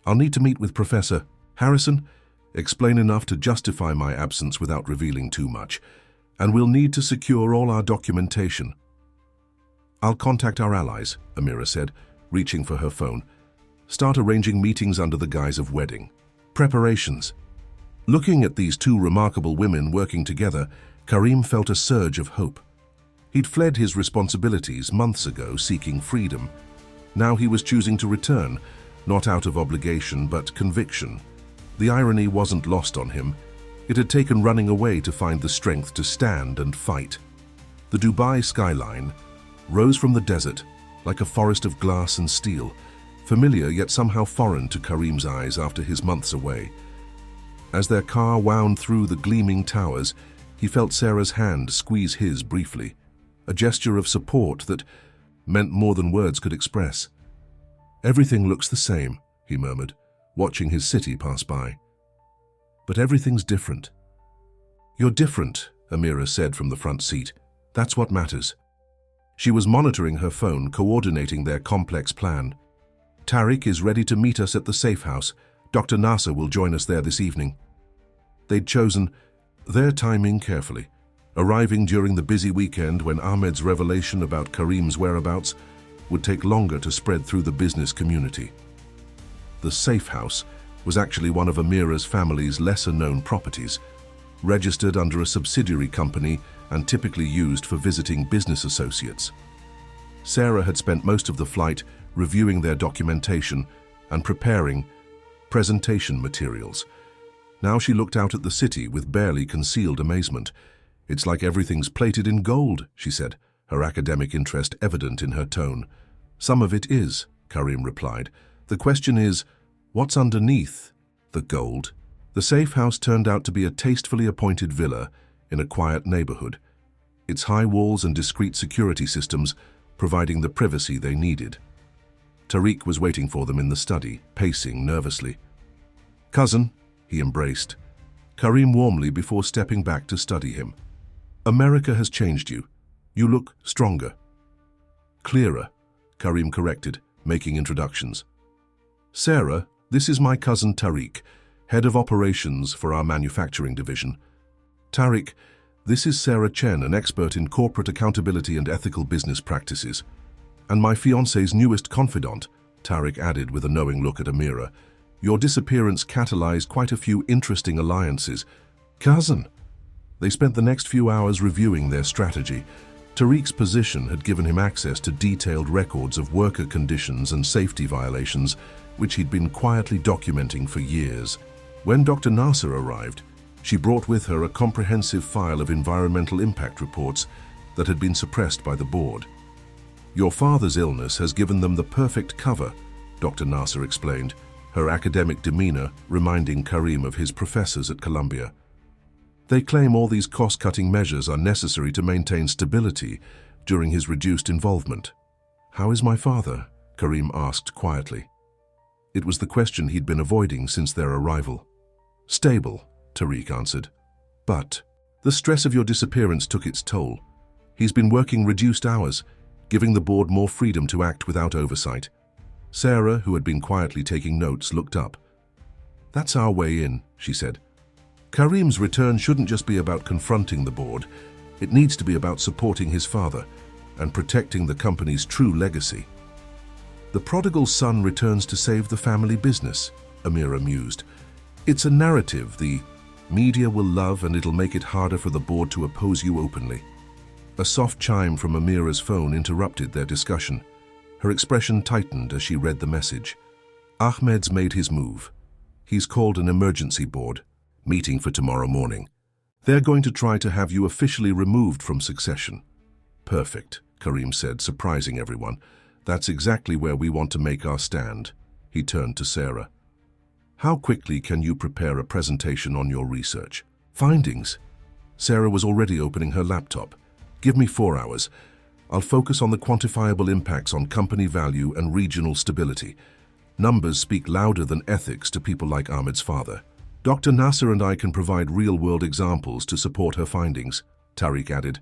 I'll need to meet with Professor Harrison, explain enough to justify my absence without revealing too much, and we'll need to secure all our documentation. I'll contact our allies, Amira said, reaching for her phone. Start arranging meetings under the guise of wedding. Preparations. Looking at these two remarkable women working together, Karim felt a surge of hope. He'd fled his responsibilities months ago seeking freedom. Now he was choosing to return, not out of obligation but conviction. The irony wasn't lost on him. It had taken running away to find the strength to stand and fight. The Dubai skyline rose from the desert like a forest of glass and steel, familiar yet somehow foreign to Karim's eyes after his months away. As their car wound through the gleaming towers, he felt Sarah's hand squeeze his briefly, a gesture of support that meant more than words could express. "Everything looks the same," he murmured, watching his city pass by. "But everything's different." "You're different," Amira said from the front seat. "That's what matters." She was monitoring her phone, coordinating their complex plan. "Tariq is ready to meet us at the safe house. Dr. Nasser will join us there this evening." They'd chosen their timing carefully, arriving during the busy weekend when Ahmed's revelation about Karim's whereabouts would take longer to spread through the business community. The safe house was actually one of Amira's family's lesser-known properties, registered under a subsidiary company and typically used for visiting business associates. Sarah had spent most of the flight reviewing their documentation and preparing presentation materials. Now she looked out at the city with barely concealed amazement. "It's like everything's plated in gold," she said, her academic interest evident in her tone. "Some of it is," Karim replied. "The question is, what's underneath the gold?" The safe house turned out to be a tastefully appointed villa in a quiet neighborhood, its high walls and discreet security systems providing the privacy they needed. Tariq was waiting for them in the study, pacing nervously. "Cousin," he embraced Karim warmly before stepping back to study him. "America has changed you. You look stronger." "Clearer," Karim corrected, making introductions. "Sarah, this is my cousin Tariq, head of operations for our manufacturing division. Tariq, this is Sarah Chen, an expert in corporate accountability and ethical business practices. And my fiancé's newest confidant," Tariq added with a knowing look at Amira. "Your disappearance catalyzed quite a few interesting alliances." "Cousin!" They spent the next few hours reviewing their strategy. Tariq's position had given him access to detailed records of worker conditions and safety violations, which he'd been quietly documenting for years. When Dr. Nasser arrived, she brought with her a comprehensive file of environmental impact reports that had been suppressed by the board. "Your father's illness has given them the perfect cover," Dr. Nasser explained, her academic demeanor reminding Karim of his professors at Columbia. "They claim all these cost-cutting measures are necessary to maintain stability during his reduced involvement." "How is my father?" Karim asked quietly. It was the question he'd been avoiding since their arrival. "Stable," Tariq answered. "But the stress of your disappearance took its toll. He's been working reduced hours, giving the board more freedom to act without oversight." Sarah, who had been quietly taking notes, looked up. "That's our way in," she said. "Karim's return shouldn't just be about confronting the board. It needs to be about supporting his father and protecting the company's true legacy." "The prodigal son returns to save the family business," Amira mused. "It's a narrative the media will love, and it'll make it harder for the board to oppose you openly." A soft chime from Amira's phone interrupted their discussion. Her expression tightened as she read the message. "Ahmed's made his move. He's called an emergency board meeting for tomorrow morning. They're going to try to have you officially removed from succession." "Perfect," Karim said, surprising everyone. "That's exactly where we want to make our stand." He turned to Sarah. "How quickly can you prepare a presentation on your research findings?" Sarah was already opening her laptop. "Give me 4 hours. I'll focus on the quantifiable impacts on company value and regional stability. Numbers speak louder than ethics to people like Ahmed's father. Dr. Nasser and I can provide real-world examples to support her findings," Tariq added.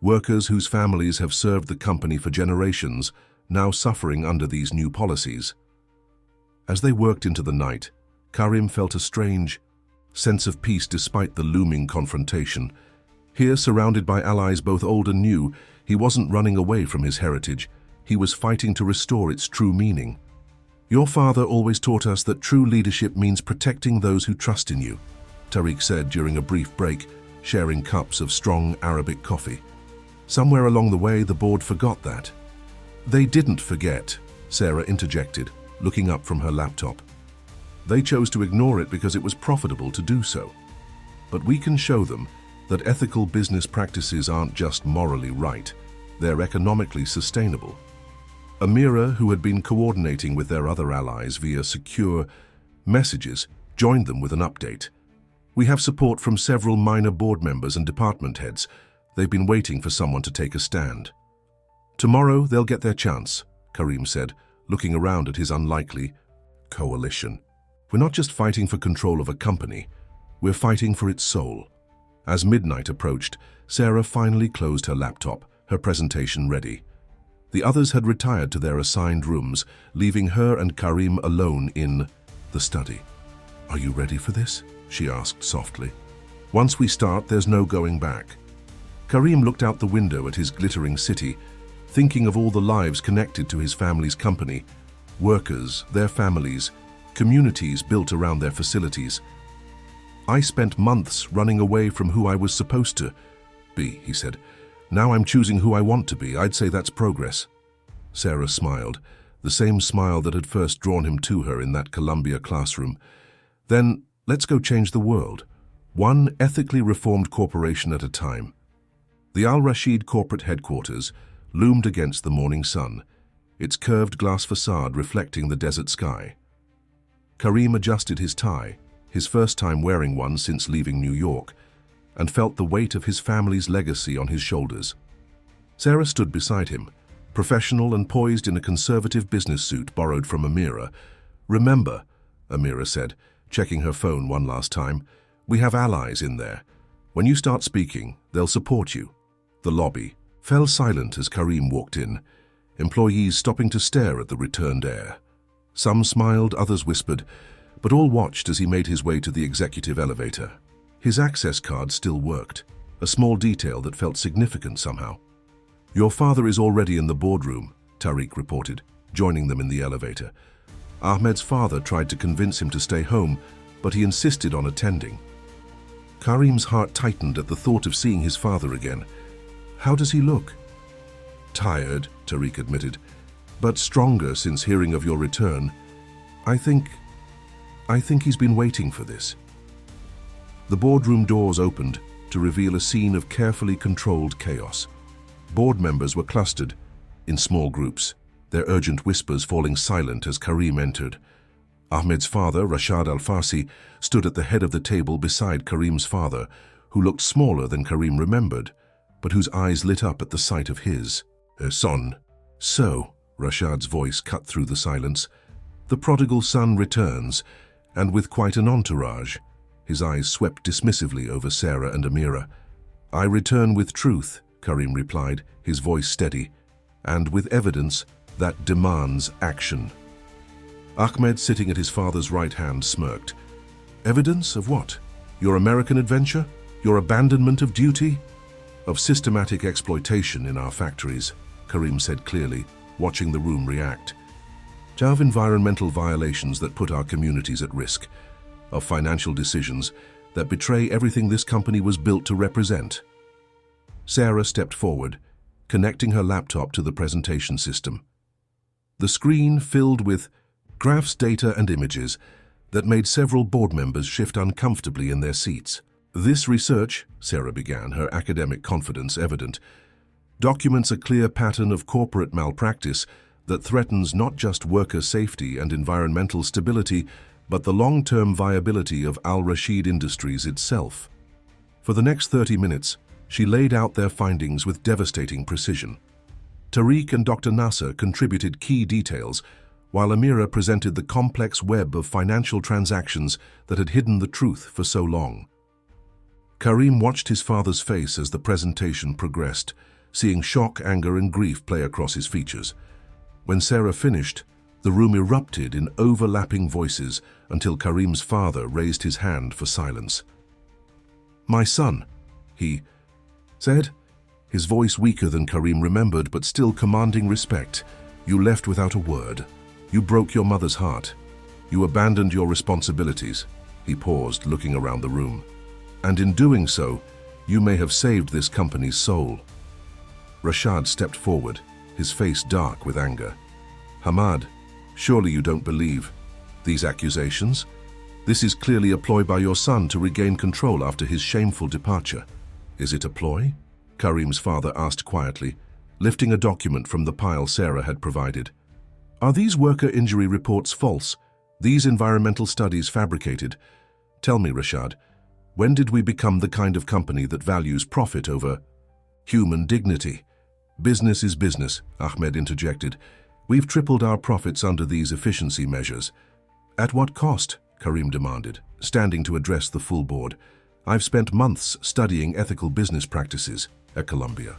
"Workers whose families have served the company for generations, now suffering under these new policies." As they worked into the night, Karim felt a strange sense of peace despite the looming confrontation. Here, surrounded by allies both old and new, he wasn't running away from his heritage. He was fighting to restore its true meaning. "Your father always taught us that true leadership means protecting those who trust in you," Tariq said during a brief break, sharing cups of strong Arabic coffee. "Somewhere along the way, the board forgot that." "They didn't forget," Sarah interjected, looking up from her laptop. They chose to ignore it because it was profitable to do so. But we can show them that ethical business practices aren't just morally right, they're economically sustainable. Amira, who had been coordinating with their other allies via secure messages, joined them with an update. We have support from several minor board members and department heads. They've been waiting for someone to take a stand. Tomorrow they'll get their chance, Karim said, looking around at his unlikely coalition. We're not just fighting for control of a company, we're fighting for its soul. As midnight approached, Sarah finally closed her laptop, her presentation ready. The others had retired to their assigned rooms, leaving her and Karim alone in the study. "Are you ready for this?" she asked softly. "Once we start, there's no going back." Karim looked out the window at his glittering city, thinking of all the lives connected to his family's company, workers, their families, communities built around their facilities. "I spent months running away from who I was supposed to be," he said. "Now I'm choosing who I want to be. I'd say that's progress." Sarah smiled, the same smile that had first drawn him to her in that Columbia classroom. "Then let's go change the world, one ethically reformed corporation at a time." The Al Rashid corporate headquarters loomed against the morning sun, its curved glass facade reflecting the desert sky. Karim adjusted his tie, his first time wearing one since leaving New York, and felt the weight of his family's legacy on his shoulders. Sarah stood beside him, professional and poised in a conservative business suit borrowed from Amira. "Remember," Amira said, checking her phone one last time, "we have allies in there. When you start speaking, they'll support you." The lobby fell silent as Karim walked in, employees stopping to stare at the returned heir. Some smiled, others whispered, but all watched as he made his way to the executive elevator. His access card still worked, a small detail that felt significant somehow. "Your father is already in the boardroom," Tariq reported, joining them in the elevator. Ahmed's father tried to convince him to stay home, but he insisted on attending. Karim's heart tightened at the thought of seeing his father again. "How does he look?" "Tired," Tariq admitted, "but stronger since hearing of your return. I think he's been waiting for this." The boardroom doors opened to reveal a scene of carefully controlled chaos. Board members were clustered in small groups, their urgent whispers falling silent as Karim entered. Ahmed's father, Rashad Al-Farsi, stood at the head of the table beside Karim's father, who looked smaller than Karim remembered, but whose eyes lit up at the sight of his son. "So," Rashad's voice cut through the silence, "the prodigal son returns, and with quite an entourage." His eyes swept dismissively over Sarah and Amira. "I return with truth," Karim replied, his voice steady, "and with evidence that demands action." Ahmed, sitting at his father's right hand, smirked. "Evidence of what? Your American adventure? Your abandonment of duty?" "Of systematic exploitation in our factories," Karim said clearly, watching the room react. "Of environmental violations that put our communities at risk. Of financial decisions that betray everything this company was built to represent." Sarah stepped forward, connecting her laptop to the presentation system. The screen filled with graphs, data, and images that made several board members shift uncomfortably in their seats. "This research," Sarah began, her academic confidence evident, "documents a clear pattern of corporate malpractice that threatens not just worker safety and environmental stability, but the long-term viability of Al Rashid Industries itself." For the next 30 minutes, she laid out their findings with devastating precision. Tariq and Dr. Nasser contributed key details, while Amira presented the complex web of financial transactions that had hidden the truth for so long. Karim watched his father's face as the presentation progressed, seeing shock, anger, and grief play across his features. When Sarah finished, the room erupted in overlapping voices until Karim's father raised his hand for silence. "My son," he said, his voice weaker than Karim remembered but still commanding respect, "you left without a word. You broke your mother's heart. You abandoned your responsibilities." He paused, looking around the room. "And in doing so, you may have saved this company's soul." Rashad stepped forward, his face dark with anger. Hamad, surely you don't believe these accusations? This is clearly a ploy by your son to regain control after his shameful departure. Is it a ploy? Karim's father asked quietly, lifting a document from the pile Sarah had provided. Are these worker injury reports false? These environmental studies fabricated? Tell me, Rashad, when did we become the kind of company that values profit over human dignity? Business is business, Ahmed interjected. We've tripled our profits under these efficiency measures. At what cost? Karim demanded, standing to address the full board. I've spent months studying ethical business practices at Columbia.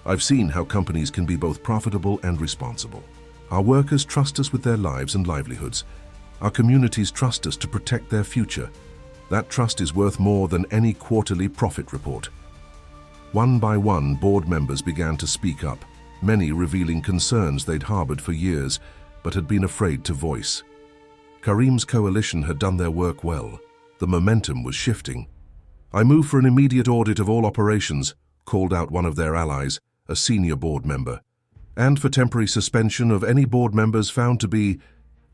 I've seen how companies can be both profitable and responsible. Our workers trust us with their lives and livelihoods. Our communities trust us to protect their future. That trust is worth more than any quarterly profit report. One by one, board members began to speak up, many revealing concerns they'd harbored for years, but had been afraid to voice. Karim's coalition had done their work well. The momentum was shifting. I move for an immediate audit of all operations, called out one of their allies, a senior board member, and for temporary suspension of any board members found to be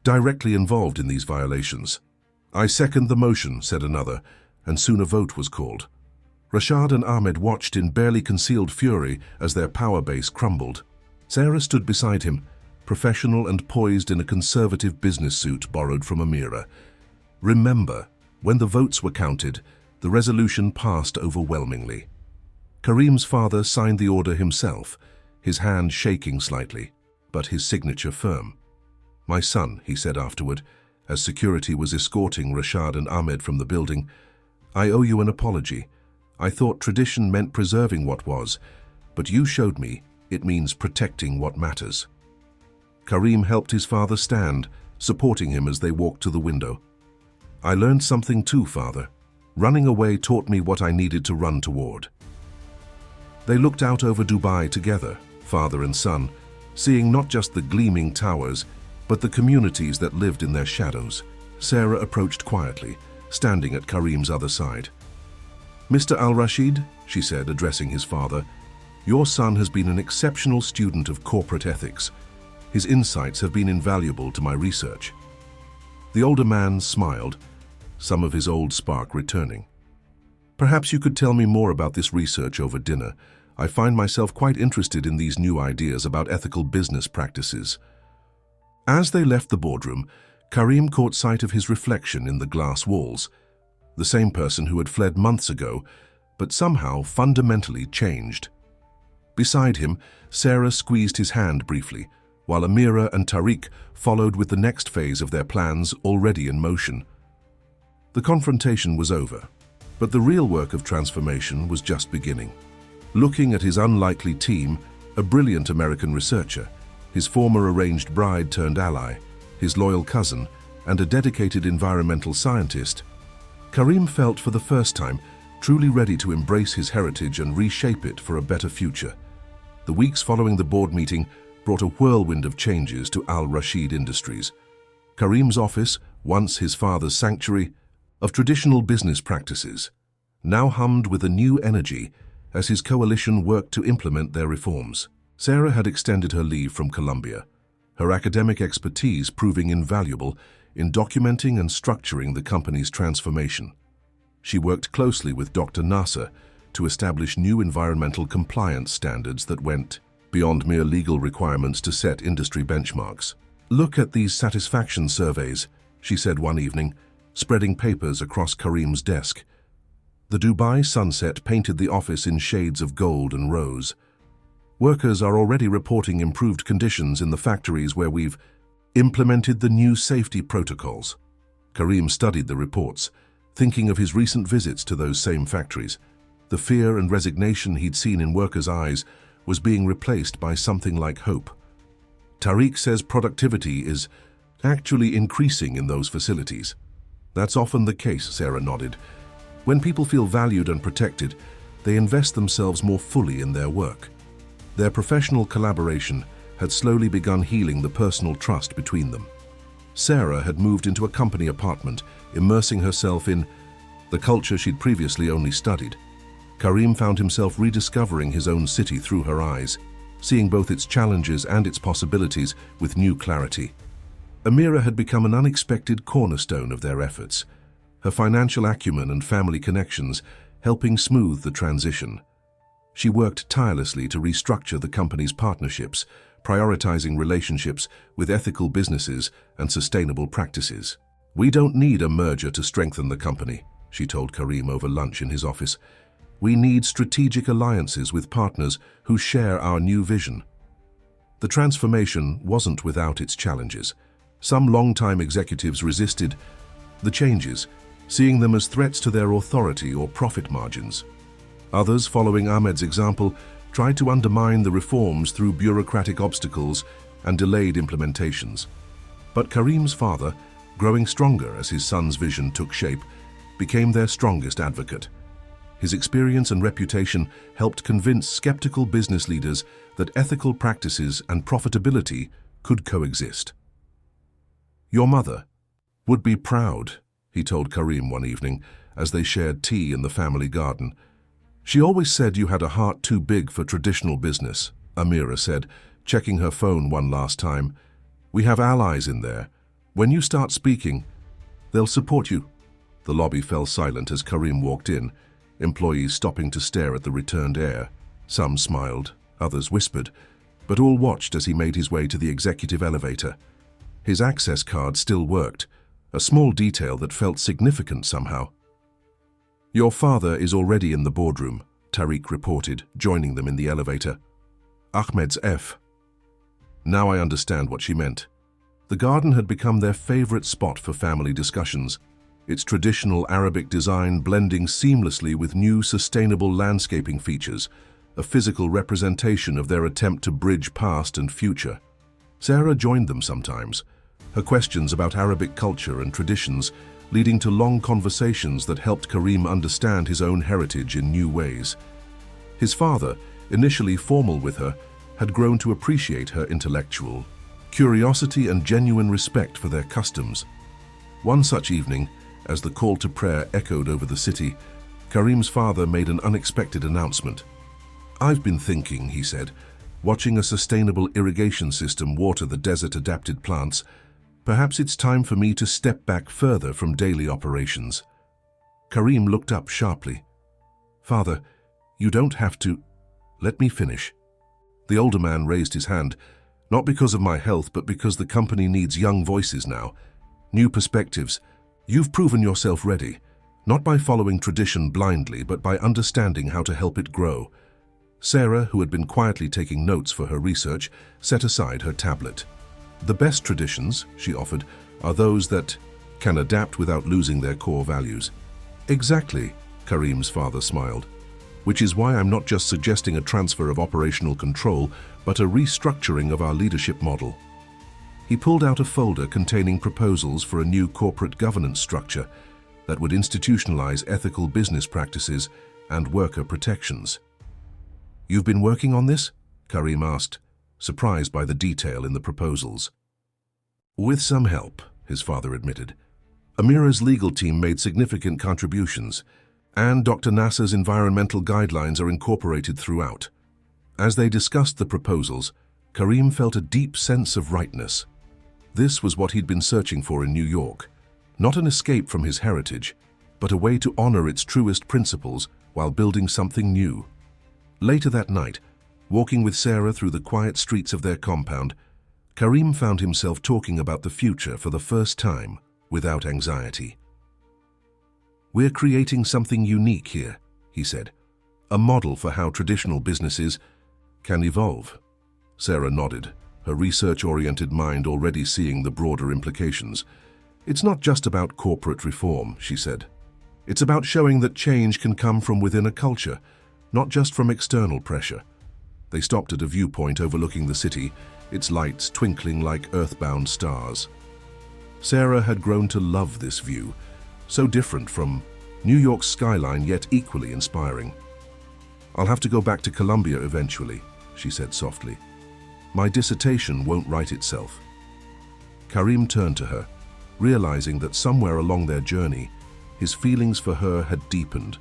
directly involved in these violations. I second the motion, said another, and soon a vote was called. Rashad and Ahmed watched in barely concealed fury as their power base crumbled. Sarah stood beside him, professional and poised in a conservative business suit borrowed from Amira. Remember, when the votes were counted, the resolution passed overwhelmingly. Karim's father signed the order himself, his hand shaking slightly, but his signature firm. My son, he said afterward, as security was escorting Rashad and Ahmed from the building, I owe you an apology. I thought tradition meant preserving what was, but you showed me it means protecting what matters. Karim helped his father stand, supporting him as they walked to the window. I learned something too, father. Running away taught me what I needed to run toward. They looked out over Dubai together, father and son, seeing not just the gleaming towers, but the communities that lived in their shadows. Sarah approached quietly, standing at Karim's other side. Mr. Al-Rashid, she said, addressing his father, your son has been an exceptional student of corporate ethics. His insights have been invaluable to my research. The older man smiled, some of his old spark returning. Perhaps you could tell me more about this research over dinner. I find myself quite interested in these new ideas about ethical business practices. As they left the boardroom, Karim caught sight of his reflection in the glass walls, the same person who had fled months ago, but somehow fundamentally changed. Beside him, Sarah squeezed his hand briefly, while Amira and Tariq followed with the next phase of their plans already in motion. The confrontation was over, but the real work of transformation was just beginning. Looking at his unlikely team, a brilliant American researcher, his former arranged bride turned ally, his loyal cousin, and a dedicated environmental scientist, Karim felt for the first time truly ready to embrace his heritage and reshape it for a better future. The weeks following the board meeting brought a whirlwind of changes to Al-Rashid Industries. Karim's office, once his father's sanctuary of traditional business practices, now hummed with a new energy as his coalition worked to implement their reforms. Sarah had extended her leave from Columbia, her academic expertise proving invaluable in documenting and structuring the company's transformation. She worked closely with Dr. Nasser to establish new environmental compliance standards that went beyond mere legal requirements to set industry benchmarks. Look at these satisfaction surveys, she said one evening, spreading papers across Karim's desk. The Dubai sunset painted the office in shades of gold and rose. Workers are already reporting improved conditions in the factories where we've implemented the new safety protocols. Karim studied the reports, thinking of his recent visits to those same factories. The fear and resignation he'd seen in workers' eyes was being replaced by something like hope. Tariq says productivity is actually increasing in those facilities. That's often the case, Sarah nodded. When people feel valued and protected, they invest themselves more fully in their work. Their professional collaboration had slowly begun healing the personal trust between them. Sarah had moved into a company apartment, immersing herself in the culture she'd previously only studied. Karim found himself rediscovering his own city through her eyes. seeing both its challenges and its possibilities with new clarity. Amira had become an unexpected cornerstone of their efforts, her financial acumen and family connections helping smooth the transition. She worked tirelessly to restructure the company's partnerships, prioritizing relationships with ethical businesses and sustainable practices. "We don't need a merger to strengthen the company," she told Karim over lunch in his office. "We need strategic alliances with partners who share our new vision." The transformation wasn't without its challenges. Some long-time executives resisted the changes, seeing them as threats to their authority or profit margins. Others, following Ahmed's example, tried to undermine the reforms through bureaucratic obstacles and delayed implementations. But Karim's father, growing stronger as his son's vision took shape, became their strongest advocate. His experience and reputation helped convince skeptical business leaders that ethical practices and profitability could coexist. "Your mother would be proud," he told Karim one evening as they shared tea in the family garden. "She always said you had a heart too big for traditional business," Amira said, checking her phone one last time. "We have allies in there. When you start speaking, they'll support you." The lobby fell silent as Karim walked in, employees stopping to stare at the returned heir. Some smiled, others whispered, but all watched as he made his way to the executive elevator. His access card still worked, a small detail that felt significant somehow. "Your father is already in the boardroom," Tariq reported, joining them in the elevator. "Ahmed's F." Now I understand what she meant. The garden had become their favorite spot for family discussions, its traditional Arabic design blending seamlessly with new sustainable landscaping features, a physical representation of their attempt to bridge past and future. Sarah joined them sometimes, her questions about Arabic culture and traditions leading to long conversations that helped Karim understand his own heritage in new ways. His father, initially formal with her, had grown to appreciate her intellectual curiosity and genuine respect for their customs. One such evening, as the call to prayer echoed over the city, Karim's father made an unexpected announcement. "I've been thinking," he said, "watching a sustainable irrigation system water the desert-adapted plants. Perhaps it's time for me to step back further from daily operations." Karim looked up sharply. "Father, you don't have to. Let me finish." The older man raised his hand, "Not because of my health, but because the company needs young voices now, new perspectives. You've proven yourself ready, not by following tradition blindly, but by understanding how to help it grow." Sarah, who had been quietly taking notes for her research, set aside her tablet. "The best traditions," she offered, "are those that can adapt without losing their core values." "Exactly," Karim's father smiled. "Which is why I'm not just suggesting a transfer of operational control, but a restructuring of our leadership model." He pulled out a folder containing proposals for a new corporate governance structure that would institutionalize ethical business practices and worker protections. "You've been working on this?" Karim asked, surprised by the detail in the proposals. "With some help," his father admitted. "Amira's legal team made significant contributions, and Dr. Nasser's environmental guidelines are incorporated throughout." As they discussed the proposals, Karim felt a deep sense of rightness. This was what he'd been searching for in New York, not an escape from his heritage, but a way to honor its truest principles while building something new. Later that night, walking with Sarah through the quiet streets of their compound, Karim found himself talking about the future for the first time without anxiety. "We're creating something unique here," he said, "a model for how traditional businesses can evolve." Sarah nodded, her research-oriented mind already seeing the broader implications. "It's not just about corporate reform," she said. "It's about showing that change can come from within a culture, not just from external pressure." They stopped at a viewpoint overlooking the city, its lights twinkling like earthbound stars. Sarah had grown to love this view, so different from New York's skyline, yet equally inspiring. "I'll have to go back to Columbia eventually," she said softly. "My dissertation won't write itself." Karim turned to her, realizing that somewhere along their journey, his feelings for her had deepened,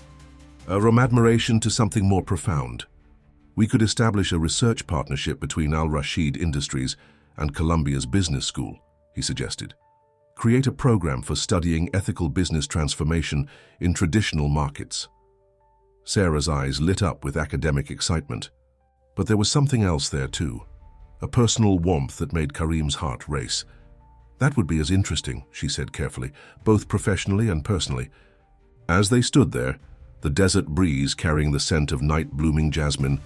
from admiration to something more profound. We could establish a research partnership between Al-Rashid Industries and Columbia's business school, he suggested. Create a program for studying ethical business transformation in traditional markets. Sarah's eyes lit up with academic excitement. But there was something else there too, a personal warmth that made Karim's heart race. That would be as interesting, she said carefully, both professionally and personally. As they stood there, the desert breeze carrying the scent of night-blooming jasmine,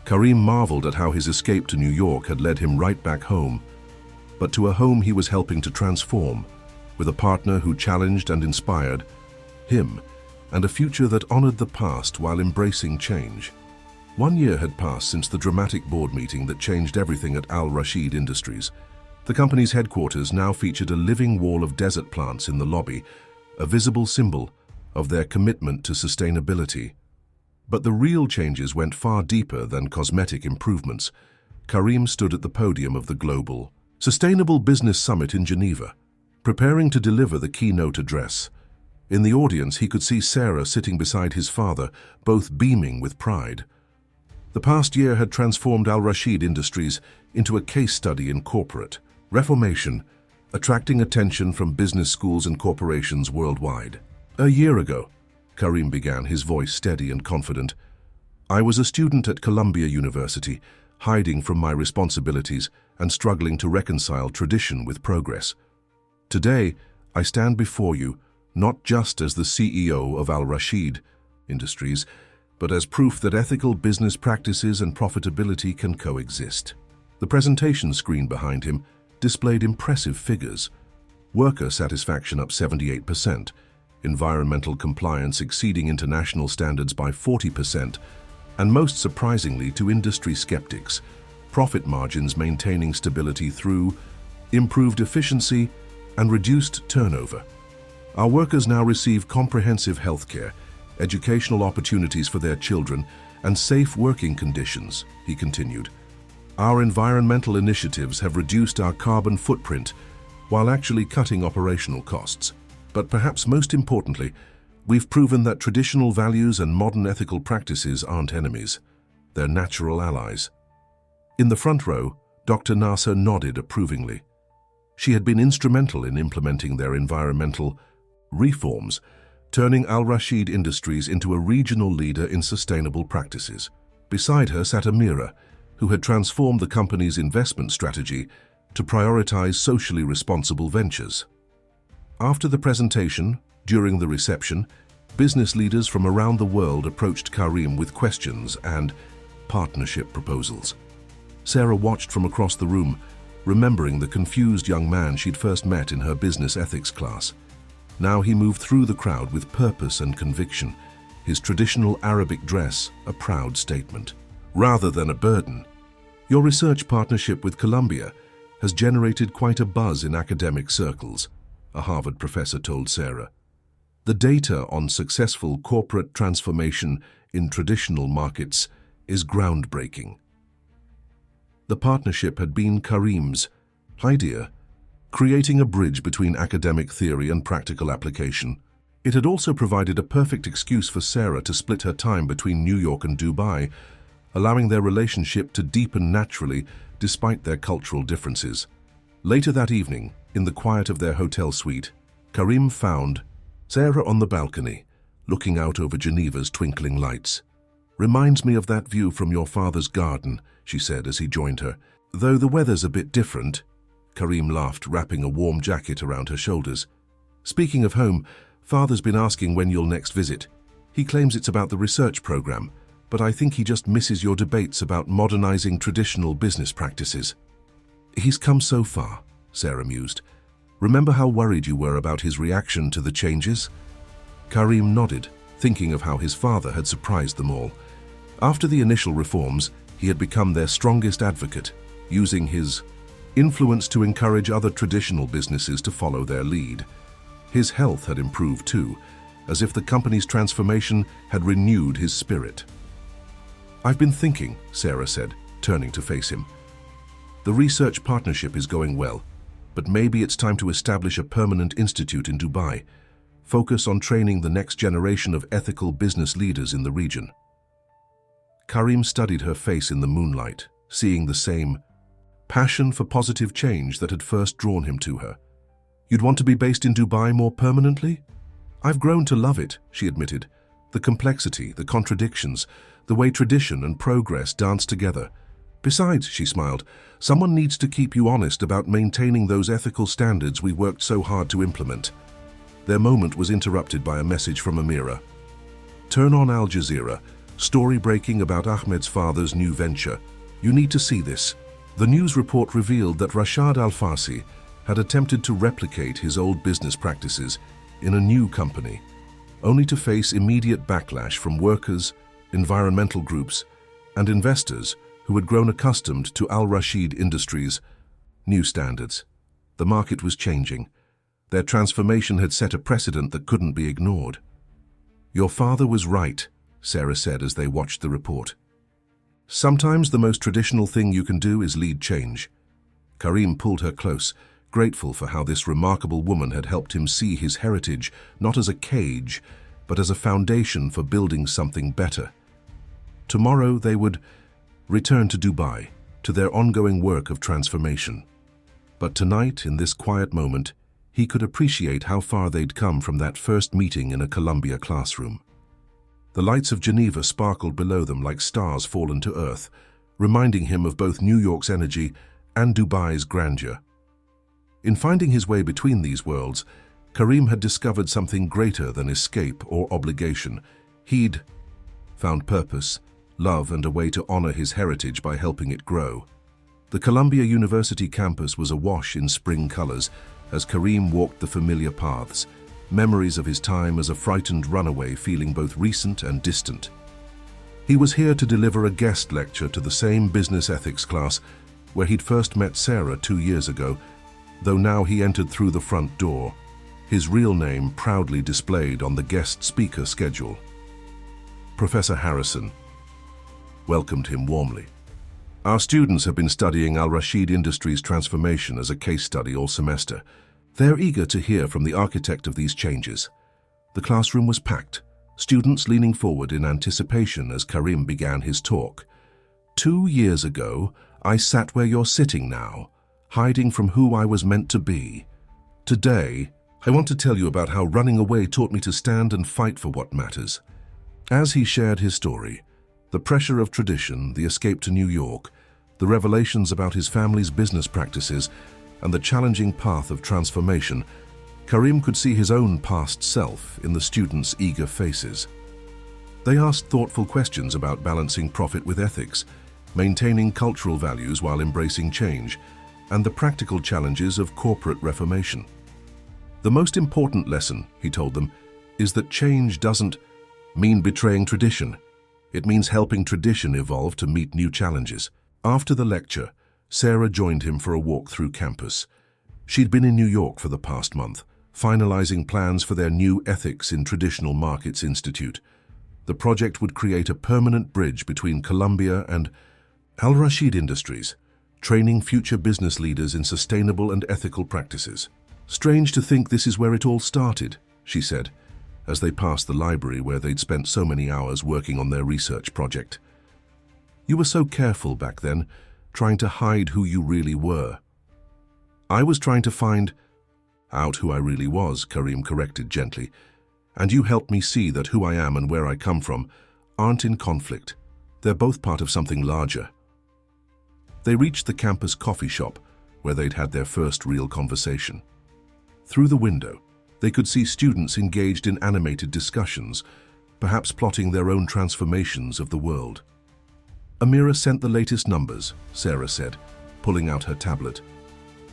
Karim marveled at how his escape to New York had led him right back home, but to a home he was helping to transform, with a partner who challenged and inspired him, and a future that honored the past while embracing change. 1 year had passed since the dramatic board meeting that changed everything at Al-Rashid Industries. The company's headquarters now featured a living wall of desert plants in the lobby, a visible symbol of their commitment to sustainability. But the real changes went far deeper than cosmetic improvements. Karim stood at the podium of the Global Sustainable Business Summit in Geneva, preparing to deliver the keynote address. In the audience, he could see Sarah sitting beside his father, both beaming with pride. The past year had transformed Al-Rashid Industries into a case study in corporate reformation, attracting attention from business schools and corporations worldwide. A year ago, Karim began, his voice steady and confident, I was a student at Columbia University, hiding from my responsibilities and struggling to reconcile tradition with progress. Today, I stand before you, not just as the CEO of Al-Rashid Industries, but as proof that ethical business practices and profitability can coexist. The presentation screen behind him displayed impressive figures. Worker satisfaction up 78%, environmental compliance exceeding international standards by 40%, and most surprisingly to industry skeptics, profit margins maintaining stability through improved efficiency and reduced turnover. Our workers now receive comprehensive healthcare, educational opportunities for their children, and safe working conditions, he continued. Our environmental initiatives have reduced our carbon footprint while actually cutting operational costs. But perhaps most importantly, we've proven that traditional values and modern ethical practices aren't enemies. They're natural allies. In the front row, Dr. Nasser nodded approvingly. She had been instrumental in implementing their environmental reforms, turning Al-Rashid Industries into a regional leader in sustainable practices. Beside her sat Amira, who had transformed the company's investment strategy to prioritize socially responsible ventures. After the presentation, during the reception, business leaders from around the world approached Karim with questions and partnership proposals. Sarah watched from across the room, remembering the confused young man she'd first met in her business ethics class. Now he moved through the crowd with purpose and conviction, his traditional Arabic dress a proud statement, rather than a burden. Your research partnership with Columbia has generated quite a buzz in academic circles, a Harvard professor told Sarah. The data on successful corporate transformation in traditional markets is groundbreaking. The partnership had been Karim's idea, creating a bridge between academic theory and practical application. It had also provided a perfect excuse for Sarah to split her time between New York and Dubai, allowing their relationship to deepen naturally despite their cultural differences. Later that evening, in the quiet of their hotel suite, Karim found Sarah on the balcony, looking out over Geneva's twinkling lights. "Reminds me of that view from your father's garden," she said as he joined her. "Though the weather's a bit different." Karim laughed, wrapping a warm jacket around her shoulders. "Speaking of home, Father's been asking when you'll next visit. He claims it's about the research program, but I think he just misses your debates about modernizing traditional business practices." "He's come so far," Sarah mused. "Remember how worried you were about his reaction to the changes?" Karim nodded, thinking of how his father had surprised them all. After the initial reforms, he had become their strongest advocate, using his influence to encourage other traditional businesses to follow their lead. His health had improved too, as if the company's transformation had renewed his spirit. "I've been thinking," Sarah said, turning to face him. "The research partnership is going well, but maybe it's time to establish a permanent institute in Dubai, focus on training the next generation of ethical business leaders in the region." Karim studied her face in the moonlight, seeing the same passion for positive change that had first drawn him to her. "You'd want to be based in Dubai more permanently?" "I've grown to love it," she admitted. "The complexity, the contradictions, the way tradition and progress dance together. Besides," she smiled, "someone needs to keep you honest about maintaining those ethical standards we worked so hard to implement." Their moment was interrupted by a message from Amira. "Turn on Al Jazeera. Story breaking about Ahmed's father's new venture. You need to see this." The news report revealed that Rashad Al-Farsi had attempted to replicate his old business practices in a new company, only to face immediate backlash from workers, environmental groups, and investors who had grown accustomed to Al-Rashid Industries' new standards. The market was changing. Their transformation had set a precedent that couldn't be ignored. "Your father was right," Sarah said as they watched the report. "Sometimes the most traditional thing you can do is lead change." Karim pulled her close, grateful for how this remarkable woman had helped him see his heritage not as a cage, but as a foundation for building something better. Tomorrow they would return to Dubai, to their ongoing work of transformation. But tonight, in this quiet moment, he could appreciate how far they'd come from that first meeting in a Columbia classroom. The lights of Geneva sparkled below them like stars fallen to earth, reminding him of both New York's energy and Dubai's grandeur. In finding his way between these worlds, Karim had discovered something greater than escape or obligation. He'd found purpose, love, and a way to honor his heritage by helping it grow. The Columbia University campus was awash in spring colors as Karim walked the familiar paths, memories of his time as a frightened runaway feeling both recent and distant. He was here to deliver a guest lecture to the same business ethics class where he'd first met Sarah 2 years ago, though now he entered through the front door, his real name proudly displayed on the guest speaker schedule. Professor Harrison welcomed him warmly. "Our students have been studying Al-Rashid Industries' transformation as a case study all semester. They're eager to hear from the architect of these changes." The classroom was packed, students leaning forward in anticipation as Karim began his talk. "2 years ago, I sat where you're sitting now, hiding from who I was meant to be. Today, I want to tell you about how running away taught me to stand and fight for what matters." As he shared his story, the pressure of tradition, the escape to New York, the revelations about his family's business practices, and the challenging path of transformation, Karim could see his own past self in the students' eager faces. They asked thoughtful questions about balancing profit with ethics, maintaining cultural values while embracing change, and the practical challenges of corporate reformation. "The most important lesson," he told them, "is that change doesn't mean betraying tradition. It means helping tradition evolve to meet new challenges." After the lecture, Sarah joined him for a walk through campus. She'd been in New York for the past month, finalizing plans for their new Ethics in Traditional Markets Institute. The project would create a permanent bridge between Columbia and Al-Rashid Industries, training future business leaders in sustainable and ethical practices. "Strange to think this is where it all started," she said, as they passed the library where they'd spent so many hours working on their research project. "You were so careful back then, trying to hide who you really were." "I was trying to find out who I really was," Karim corrected gently, "and you helped me see that who I am and where I come from aren't in conflict. They're both part of something larger." They reached the campus coffee shop, where they'd had their first real conversation. Through the window, they could see students engaged in animated discussions, perhaps plotting their own transformations of the world. "Amira sent the latest numbers," Sarah said, pulling out her tablet.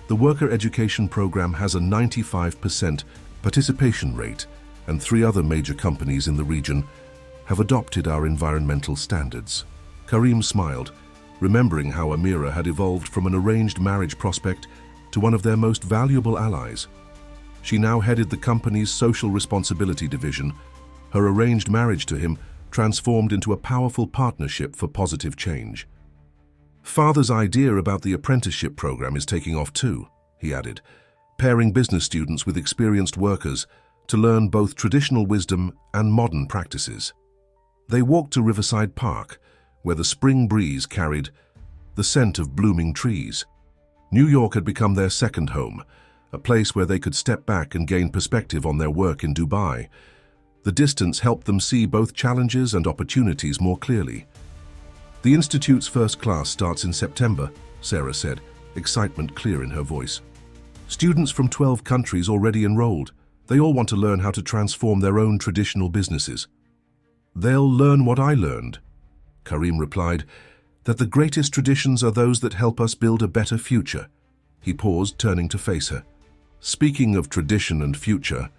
"The worker education program has a 95% participation rate, and 3 other major companies in the region have adopted our environmental standards." Karim smiled, remembering how Amira had evolved from an arranged marriage prospect to one of their most valuable allies. She now headed the company's social responsibility division. Her arranged marriage to him transformed into a powerful partnership for positive change. "Father's idea about the apprenticeship program is taking off too," he added, pairing business students with experienced workers to learn both traditional wisdom and modern practices. They walked to Riverside Park, where the spring breeze carried the scent of blooming trees. New York had become their second home, a place where they could step back and gain perspective on their work in Dubai. The distance helped them see both challenges and opportunities more clearly. The Institute's first class starts in September, Sarah said, excitement clear in her voice. Students from 12 countries already enrolled. They all want to learn how to transform their own traditional businesses. They'll learn what I learned, Karim replied, that the greatest traditions are those that help us build a better future. He paused, turning to face her. Speaking of tradition and future,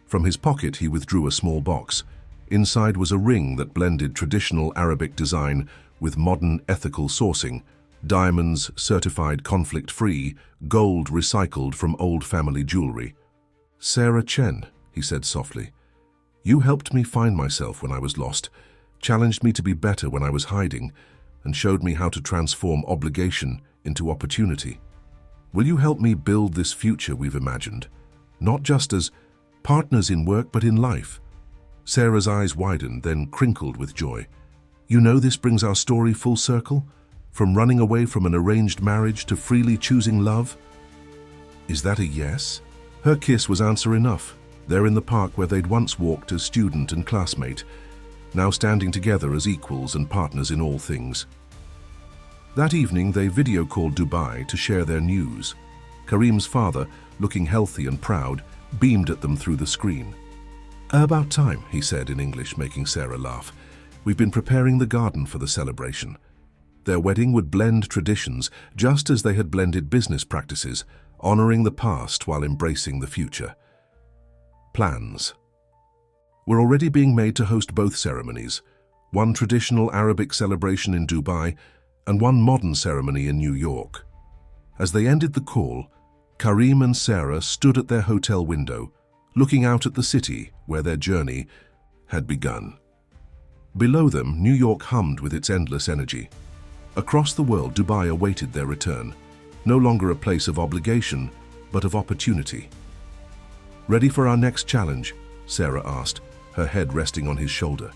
from his pocket he withdrew a small box. Inside was a ring that blended traditional Arabic design with modern ethical sourcing, diamonds certified conflict-free, gold recycled from old family jewelry. Sarah Chen, he said softly, you helped me find myself when I was lost, challenged me to be better when I was hiding, and showed me how to transform obligation into opportunity. Will you help me build this future we've imagined, not just as partners in work but in life? Sarah's eyes widened, then crinkled with joy. You know this brings our story full circle? From running away from an arranged marriage to freely choosing love? Is that a yes? Her kiss was answer enough, there in the park where they'd once walked as student and classmate, now standing together as equals and partners in all things. That evening they video-called Dubai to share their news. Karim's father, looking healthy and proud, beamed at them through the screen. About time, he said in English, making Sarah laugh. We've been preparing the garden for the celebration. Their wedding would blend traditions just as they had blended business practices, honoring the past while embracing the future. Plans were already being made to host both ceremonies, one traditional Arabic celebration in Dubai and one modern ceremony in New York. As they ended the call, Karim and Sarah stood at their hotel window, looking out at the city where their journey had begun. Below them, New York hummed with its endless energy. Across the world, Dubai awaited their return, no longer a place of obligation, but of opportunity. Ready for our next challenge? Sarah asked, her head resting on his shoulder.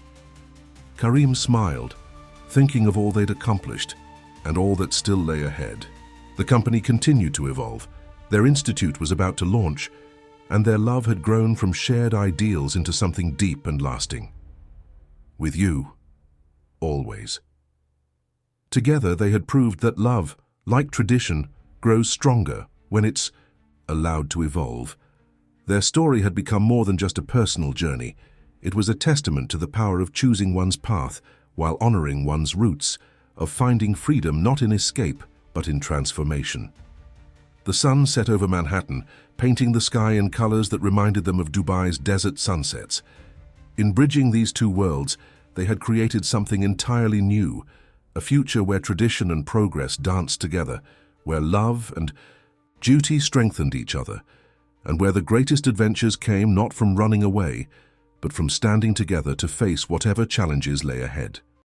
Karim smiled, thinking of all they'd accomplished and all that still lay ahead. The company continued to evolve. Their institute was about to launch, and their love had grown from shared ideals into something deep and lasting. With you, always. Together they had proved that love, like tradition, grows stronger when it's allowed to evolve. Their story had become more than just a personal journey. It was a testament to the power of choosing one's path while honoring one's roots, of finding freedom not in escape, but in transformation. The sun set over Manhattan, painting the sky in colors that reminded them of Dubai's desert sunsets. In bridging these two worlds, they had created something entirely new, a future where tradition and progress danced together, where love and duty strengthened each other, and where the greatest adventures came not from running away, but from standing together to face whatever challenges lay ahead.